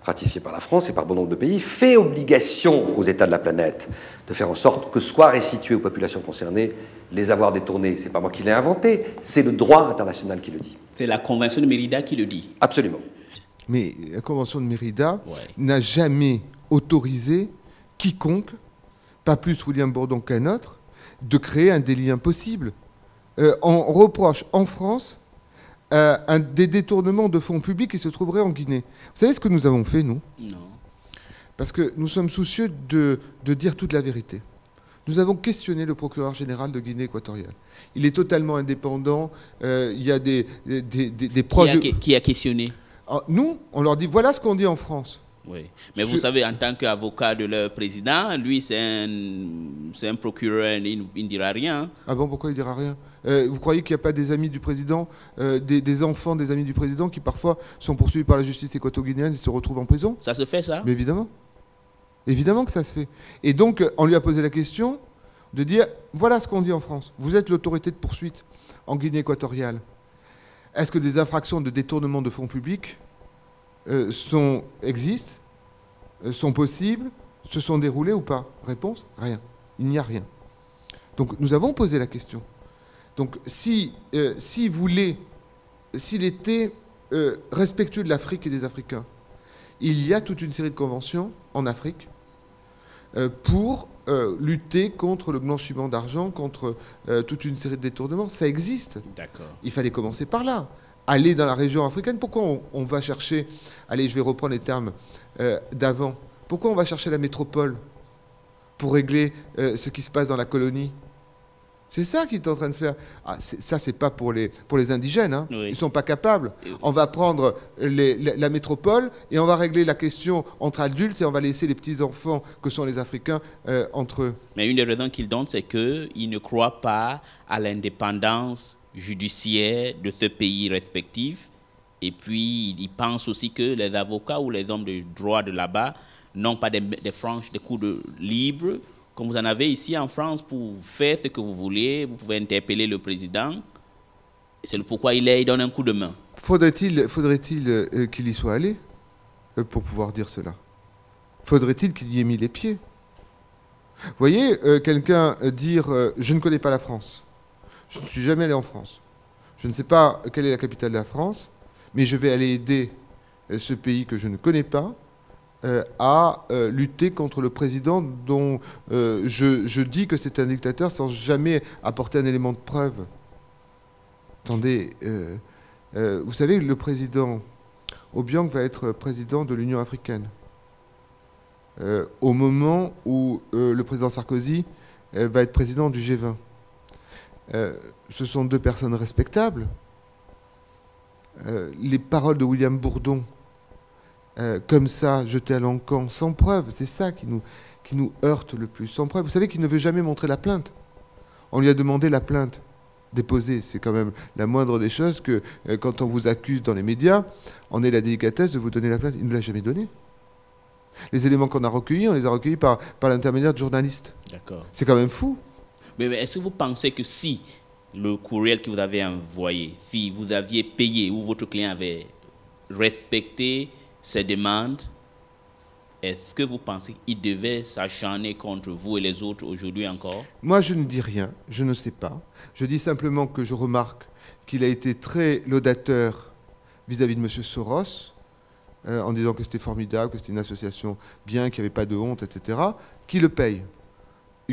Speaker 3: ratifiée par la France et par bon nombre de pays, fait obligation aux États de la planète de faire en sorte que soient restitués aux populations concernées les avoirs détournés. Ce n'est pas moi qui l'ai inventé, c'est le droit international qui le dit.
Speaker 1: C'est la Convention de Mérida qui le dit.
Speaker 3: Absolument.
Speaker 2: Mais la Convention de Mérida n'a jamais autorisé quiconque, pas plus William Bourdon qu'un autre, de créer un délit impossible. On reproche en France des détournements de fonds publics qui se trouveraient en Guinée. Vous savez ce que nous avons fait, nous?
Speaker 1: Non.
Speaker 2: Parce que nous sommes soucieux de dire toute la vérité. Nous avons questionné le procureur général de Guinée équatoriale. Il est totalement indépendant. Il y a des proches...
Speaker 1: Qui a questionné?
Speaker 2: Alors, nous, on leur dit, voilà ce qu'on dit en France.
Speaker 1: Oui. Mais vous savez, en tant qu'avocat de leur président, lui, c'est un procureur, il ne dira rien.
Speaker 2: Ah bon, pourquoi il ne dira rien? Vous croyez qu'il n'y a pas des amis du président, des enfants des amis du président qui parfois sont poursuivis par la justice équato-guinéenne et se retrouvent en prison?
Speaker 1: Ça se fait, ça?
Speaker 2: Mais évidemment. Évidemment que ça se fait. Et donc, on lui a posé la question de dire, voilà ce qu'on dit en France. Vous êtes l'autorité de poursuite en Guinée équatoriale. Est-ce que des infractions de détournement de fonds publics existent, sont possibles, se sont déroulées ou pas? Réponse, rien. Il n'y a rien. Donc nous avons posé la question. Donc s'il était respectueux de l'Afrique et des Africains, il y a toute une série de conventions en Afrique pour lutter contre le blanchiment d'argent, contre toute une série de détournements. Ça existe.
Speaker 1: D'accord.
Speaker 2: Il fallait commencer par là. Aller dans la région africaine. Pourquoi on va chercher... Allez, je vais reprendre les termes d'avant. Pourquoi on va chercher la métropole pour régler ce qui se passe dans la colonie? C'est ça qu'il est en train de faire. Ah, ça, c'est pas pour les indigènes. Hein. Oui. Ils ne sont pas capables. On va prendre la métropole et on va régler la question entre adultes et on va laisser les petits-enfants, que sont les Africains, entre eux.
Speaker 1: Mais une des raisons qu'ils donnent, c'est qu'ils ne croient pas à l'indépendance judiciaire de ce pays respectif. Et puis, ils pensent aussi que les avocats ou les hommes de droit de là-bas n'ont pas des coups de libre, comme vous en avez ici en France, pour faire ce que vous voulez. Vous pouvez interpeller le président. C'est pourquoi il donne un coup de main.
Speaker 2: Faudrait-il qu'il y soit allé pour pouvoir dire cela? Faudrait-il qu'il y ait mis les pieds? Vous voyez, quelqu'un dire « je ne connais pas la France ». Je ne suis jamais allé en France. Je ne sais pas quelle est la capitale de la France, mais je vais aller aider ce pays que je ne connais pas à lutter contre le président dont je dis que c'est un dictateur sans jamais apporter un élément de preuve. Attendez, vous savez, le président Obiang va être président de l'Union africaine. Au moment où le président Sarkozy va être président du G20. Ce sont deux personnes respectables. Les paroles de William Bourdon, comme ça, jetées à l'encan, sans preuve, c'est ça qui nous heurte le plus, sans preuve. Vous savez qu'il ne veut jamais montrer la plainte. On lui a demandé la plainte déposée. C'est quand même la moindre des choses que, quand on vous accuse dans les médias, on ait la délicatesse de vous donner la plainte. Il ne l'a jamais donnée. Les éléments qu'on a recueillis, on les a recueillis par l'intermédiaire de journalistes.
Speaker 1: D'accord.
Speaker 2: C'est quand même fou.
Speaker 1: Mais est-ce que vous pensez que si le courriel que vous avez envoyé, si vous aviez payé ou votre client avait respecté ses demandes, est-ce que vous pensez qu'il devait s'acharner contre vous et les autres aujourd'hui encore?
Speaker 2: Moi, je ne dis rien, je ne sais pas. Je dis simplement que je remarque qu'il a été très laudateur vis-à-vis de M. Soros, en disant que c'était formidable, que c'était une association bien, qu'il n'y avait pas de honte, etc., qui le paye.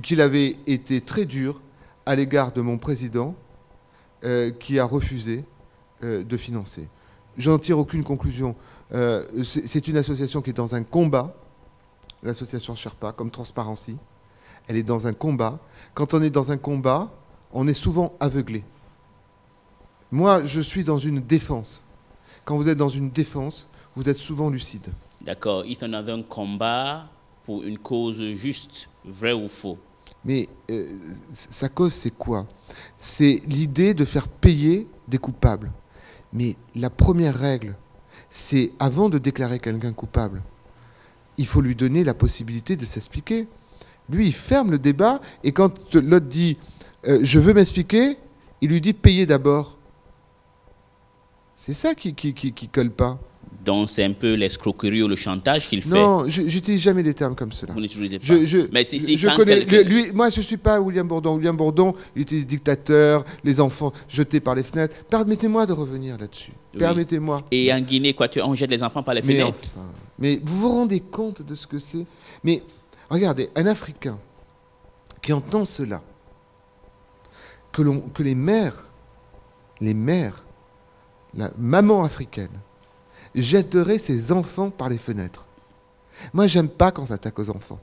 Speaker 2: Qu'il avait été très dur à l'égard de mon président qui a refusé de financer. Je n'en tire aucune conclusion. C'est une association qui est dans un combat, l'association Sherpa, comme Transparency. Elle est dans un combat. Quand on est dans un combat, on est souvent aveuglé. Moi, je suis dans une défense. Quand vous êtes dans une défense, vous êtes souvent lucide.
Speaker 1: D'accord. Ils sont dans un combat pour une cause juste, vrai ou faux?
Speaker 2: Mais sa cause, c'est quoi? C'est l'idée de faire payer des coupables. Mais la première règle, c'est avant de déclarer quelqu'un coupable, il faut lui donner la possibilité de s'expliquer. Lui, il ferme le débat, et quand l'autre dit « je veux m'expliquer », il lui dit « payez d'abord ». C'est ça qui colle pas.
Speaker 1: Donc c'est un peu l'escroquerie ou le chantage qu'il fait.
Speaker 2: Non, j'utilise jamais des termes comme cela.
Speaker 1: Vous n'utilisez pas.
Speaker 2: Mais je connais. Moi, je suis pas William Bourdon. William Bourdon, il utilise dictateur, les enfants jetés par les fenêtres. Permettez-moi de revenir là-dessus. Oui. Permettez-moi.
Speaker 1: Et en Guinée Équatoriale, on jette les enfants par les fenêtres.
Speaker 2: Enfin, mais vous vous rendez compte de ce que c'est? Mais regardez, un Africain qui entend cela, que les mères, la maman africaine, jetterait ses enfants par les fenêtres. Moi, j'aime pas quand ça attaque aux enfants.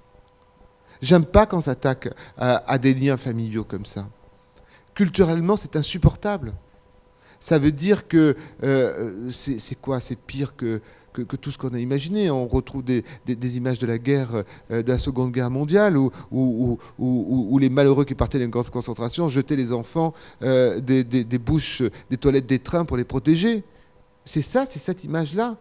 Speaker 2: J'aime pas quand ça attaque à des liens familiaux comme ça. Culturellement, c'est insupportable. Ça veut dire que c'est quoi? C'est pire que tout ce qu'on a imaginé. On retrouve des images de la guerre, de la Seconde Guerre mondiale, où les malheureux qui partaient d'une grande concentration jetaient les enfants des bouches, des toilettes des trains pour les protéger. C'est ça, c'est cette image-là.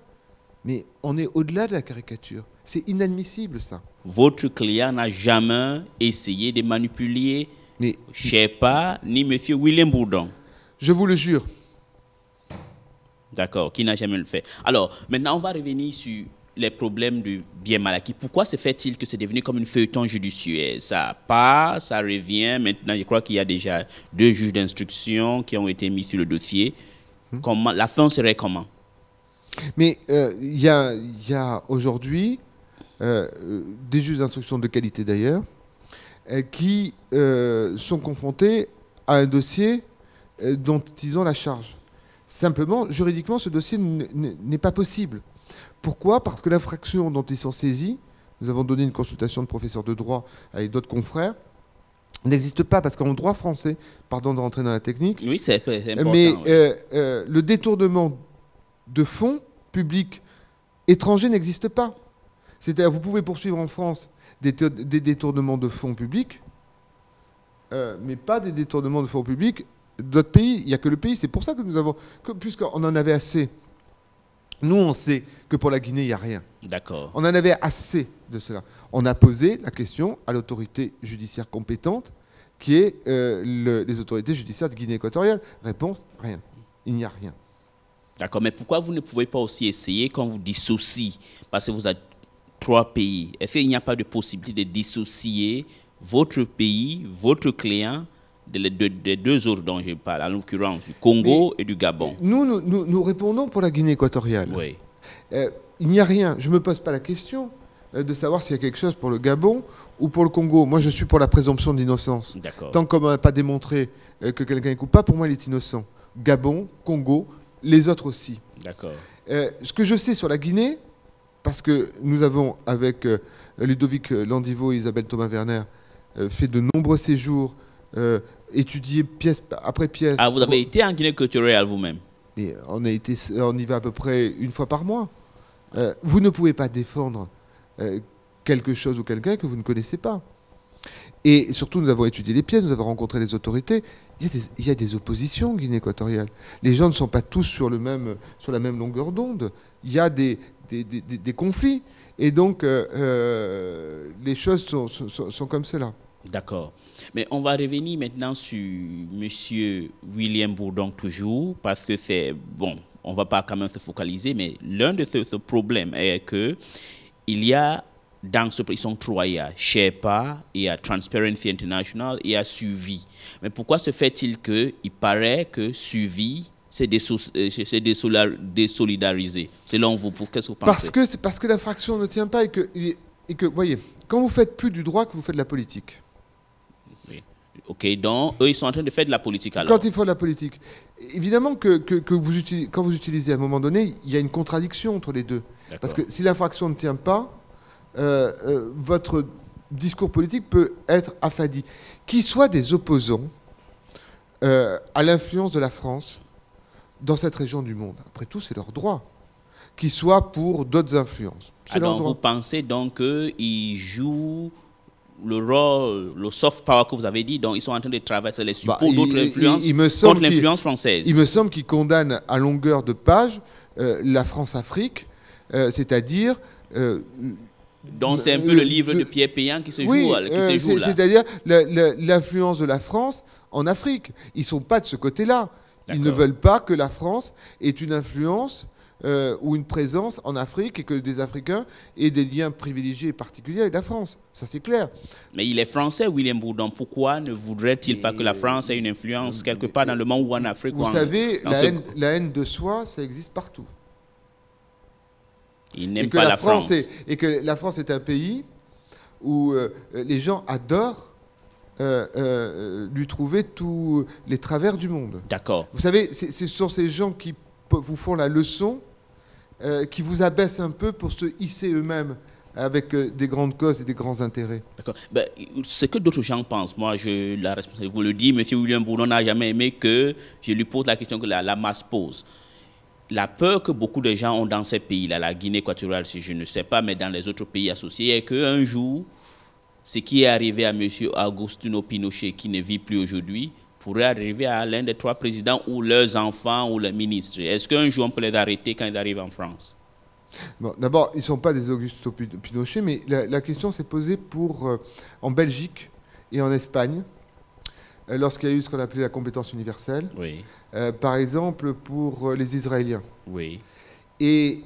Speaker 2: Mais on est au-delà de la caricature. C'est inadmissible, ça.
Speaker 1: Votre client n'a jamais essayé de manipuler Sherpa ni M. William Bourdon?
Speaker 2: Je vous le jure.
Speaker 1: D'accord, qui n'a jamais le fait. Alors, maintenant, on va revenir sur les problèmes du bien mal acquis. Pourquoi se fait-il que c'est devenu comme une feuilleton judiciaire? Ça part, ça revient. Maintenant, je crois qu'il y a déjà 2 juges d'instruction qui ont été mis sur le dossier. Comment, la fin serait comment? Mais
Speaker 2: il y a aujourd'hui des juges d'instruction de qualité d'ailleurs qui sont confrontés à un dossier dont ils ont la charge. Simplement, juridiquement, ce dossier n'est pas possible. Pourquoi? Parce que l'infraction dont ils sont saisis, nous avons donné une consultation de professeurs de droit avec d'autres confrères, n'existe pas, parce qu'en droit français, pardon de rentrer dans la technique,
Speaker 1: oui, c'est important,
Speaker 2: mais
Speaker 1: oui.
Speaker 2: Le détournement de fonds publics étrangers n'existe pas. C'est-à-dire, vous pouvez poursuivre en France des détournements de fonds publics, mais pas des détournements de fonds publics d'autres pays. Il n'y a que le pays. C'est pour ça que nous avons, puisqu'on en avait assez, nous on sait que pour la Guinée, il n'y a rien.
Speaker 1: D'accord.
Speaker 2: On en avait assez de cela. On a posé la question à l'autorité judiciaire compétente, qui est les autorités judiciaires de Guinée équatoriale. Réponse, rien. Il n'y a rien.
Speaker 1: D'accord, mais pourquoi vous ne pouvez pas aussi essayer quand vous dissociez, parce que vous avez 3 pays, est-ce qu'il n'y a pas de possibilité de dissocier votre pays, votre client, des 2 autres dont je parle, en l'occurrence du Congo et du Gabon?
Speaker 2: Nous répondons pour la Guinée équatoriale.
Speaker 1: Oui.
Speaker 2: Il n'y a rien. Je ne me pose pas la question de savoir s'il y a quelque chose pour le Gabon ou pour le Congo. Moi, je suis pour la présomption d'innocence. Tant qu'on n'a pas démontré que quelqu'un est coupable, pour moi, il est innocent. Gabon, Congo, les autres aussi.
Speaker 1: D'accord.
Speaker 2: Ce que je sais sur la Guinée, parce que nous avons, avec Ludovic Landivo et Isabelle Thomas-Werner, fait de nombreux séjours, étudié pièce après pièce.
Speaker 1: Ah, vous avez été en Guinée équatoriale vous-même? Mais
Speaker 2: on y va à peu près une fois par mois. Vous ne pouvez pas défendre quelque chose ou quelqu'un que vous ne connaissez pas. Et surtout, nous avons étudié les pièces, nous avons rencontré les autorités. Il y a des oppositions en Guinée équatoriale. Les gens ne sont pas tous sur la même longueur d'onde. Il y a des conflits. Et donc, les choses sont comme cela.
Speaker 1: D'accord. Mais on va revenir maintenant sur M. William Bourdon toujours, parce que c'est, bon, on ne va pas quand même se focaliser, mais l'un de ce problème est que il y a, dans ce, ils sont 3, il y a Sherpa, il y a Transparency International, et il y a Suivi. Mais pourquoi se fait-il qu'il paraît que Suivi c'est désolidariser? Selon vous, qu'est-ce que vous pensez?
Speaker 2: Parce que l'infraction ne tient pas et que, voyez, quand vous faites plus du droit, que vous faites de la politique.
Speaker 1: Oui. Ok, donc eux, ils sont en train de faire de la politique alors.
Speaker 2: Quand ils font de la politique. Évidemment que quand vous utilisez à un moment donné, il y a une contradiction entre les deux. Parce que si l'infraction ne tient pas, votre discours politique peut être affadi. Qu'ils soient des opposants à l'influence de la France dans cette région du monde. Après tout, c'est leur droit. Qu'ils soient pour d'autres influences.
Speaker 1: Alors, vous pensez donc qu'ils jouent le rôle, le soft power que vous avez dit, donc ils sont en train de traverser les supports d'autres influences contre l'influence française?
Speaker 2: Il me semble qu'ils condamnent à longueur de page la France-Afrique, c'est-à-dire
Speaker 1: Donc c'est un peu le livre de Pierre Péan qui se joue, là.
Speaker 2: C'est-à-dire l'influence de la France en Afrique. Ils ne sont pas de ce côté-là. Ils ne veulent pas que la France ait une influence ou une présence en Afrique et que des Africains aient des liens privilégiés et particuliers avec la France. Ça, c'est clair.
Speaker 1: Mais il est français, William Bourdon. Pourquoi ne voudrait-il pas que la France ait une influence quelque part dans le monde ou en Afrique?
Speaker 2: Vous savez, la haine de soi, ça existe partout.
Speaker 1: Il n'aime pas la France.
Speaker 2: Et que la France est un pays où les gens adorent lui trouver tous les travers du monde.
Speaker 1: D'accord.
Speaker 2: Vous savez, ce sont ces gens qui vous font la leçon, qui vous abaissent un peu pour se hisser eux-mêmes avec des grandes causes et des grands intérêts.
Speaker 1: D'accord. Ben, ce que d'autres gens pensent, moi, la responsabilité vous le dit, M. William Bourdon n'a jamais aimé que je lui pose la question que la masse pose. La peur que beaucoup de gens ont dans ces pays-là, la Guinée équatoriale, si je ne sais pas, mais dans les autres pays associés, est qu'un jour, ce qui est arrivé à M. Agostinho Pinochet, qui ne vit plus aujourd'hui, pourrait arriver à l'un des 3 présidents ou leurs enfants ou les ministres. Est-ce qu'un jour on peut les arrêter quand ils arrivent en France?
Speaker 2: Bon, d'abord, ils ne sont pas des Augusto Pinochet, mais la question s'est posée en Belgique et en Espagne, lorsqu'il y a eu ce qu'on appelait la compétence universelle.
Speaker 1: Oui.
Speaker 2: Par exemple, pour les Israéliens.
Speaker 1: Oui.
Speaker 2: Et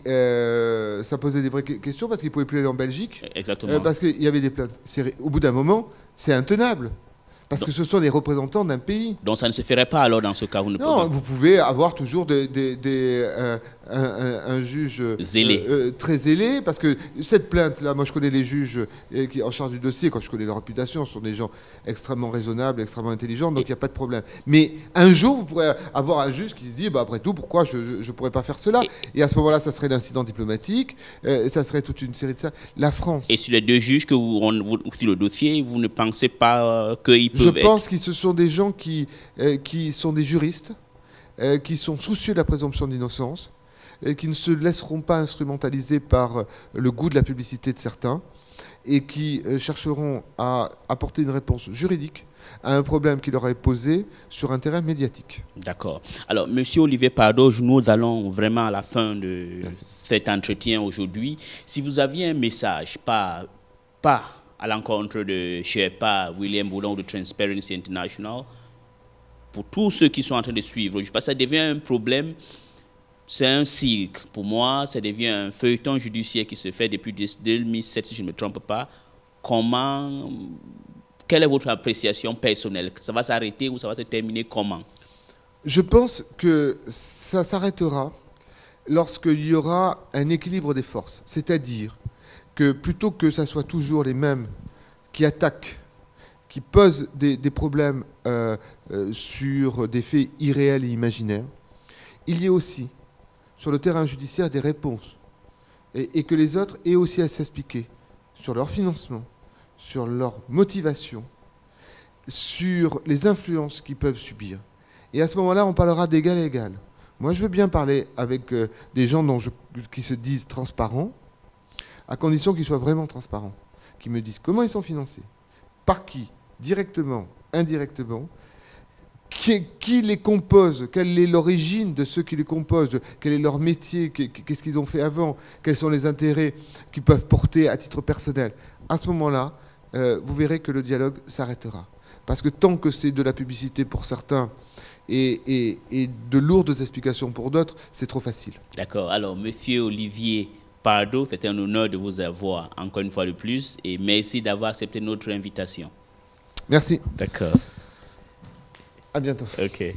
Speaker 2: ça posait des vraies questions parce qu'ils ne pouvaient plus aller en Belgique.
Speaker 1: Exactement.
Speaker 2: Parce qu'il y avait des plaintes. Au bout d'un moment, c'est intenable. Parce que ce sont les représentants d'un pays.
Speaker 1: Donc ça ne se ferait pas alors dans ce cas?
Speaker 2: Non, vous pouvez avoir toujours un juge
Speaker 1: zélé.
Speaker 2: Très zélé, parce que cette plainte-là, moi je connais les juges qui en charge du dossier, quand je connais leur réputation, ce sont des gens extrêmement raisonnables, extrêmement intelligents, donc il n'y a pas de problème. Mais un jour, vous pourrez avoir un juge qui se dit, bah, après tout, pourquoi je ne pourrais pas faire cela? Et à ce moment-là, ça serait l'incident diplomatique, ça serait toute une série de ça. La France...
Speaker 1: Et sur les 2 juges que sur le dossier, vous ne pensez pas qu'ils peuvent...
Speaker 2: Je pense que ce sont des gens qui sont des juristes, qui sont soucieux de la présomption d'innocence, qui ne se laisseront pas instrumentaliser par le goût de la publicité de certains, et qui chercheront à apporter une réponse juridique à un problème qui leur est posé sur un terrain médiatique.
Speaker 1: D'accord. Alors, Monsieur Olivier Pardo, nous allons vraiment à la fin de cet entretien aujourd'hui. Si vous aviez un message, pas à l'encontre de Sherpa, William Bourdon ou de Transparency International, pour tous ceux qui sont en train de suivre, je pense que ça devient un problème, c'est un cirque. Pour moi, ça devient un feuilleton judiciaire qui se fait depuis 2007, si je ne me trompe pas. Quelle est votre appréciation personnelle? Ça va s'arrêter ou ça va se terminer comment?
Speaker 2: Je pense que ça s'arrêtera lorsqu'il y aura un équilibre des forces, c'est-à-dire que plutôt que ça soit toujours les mêmes qui attaquent, qui posent des problèmes sur des faits irréels et imaginaires, il y ait aussi, sur le terrain judiciaire, des réponses. Et que les autres aient aussi à s'expliquer sur leur financement, sur leur motivation, sur les influences qu'ils peuvent subir. Et à ce moment-là, on parlera d'égal à égal. Moi, je veux bien parler avec des gens qui se disent transparents, à condition qu'ils soient vraiment transparents, qu'ils me disent comment ils sont financés, par qui, directement, indirectement, qui les compose, quelle est l'origine de ceux qui les composent, quel est leur métier, qu'est-ce qu'ils ont fait avant, quels sont les intérêts qu'ils peuvent porter à titre personnel. À ce moment-là, vous verrez que le dialogue s'arrêtera. Parce que tant que c'est de la publicité pour certains et de lourdes explications pour d'autres, c'est trop facile.
Speaker 1: D'accord. Alors, Monsieur Olivier Pardo, c'était un honneur de vous avoir encore une fois de plus et merci d'avoir accepté notre invitation.
Speaker 2: Merci.
Speaker 1: D'accord.
Speaker 2: À bientôt.
Speaker 1: OK.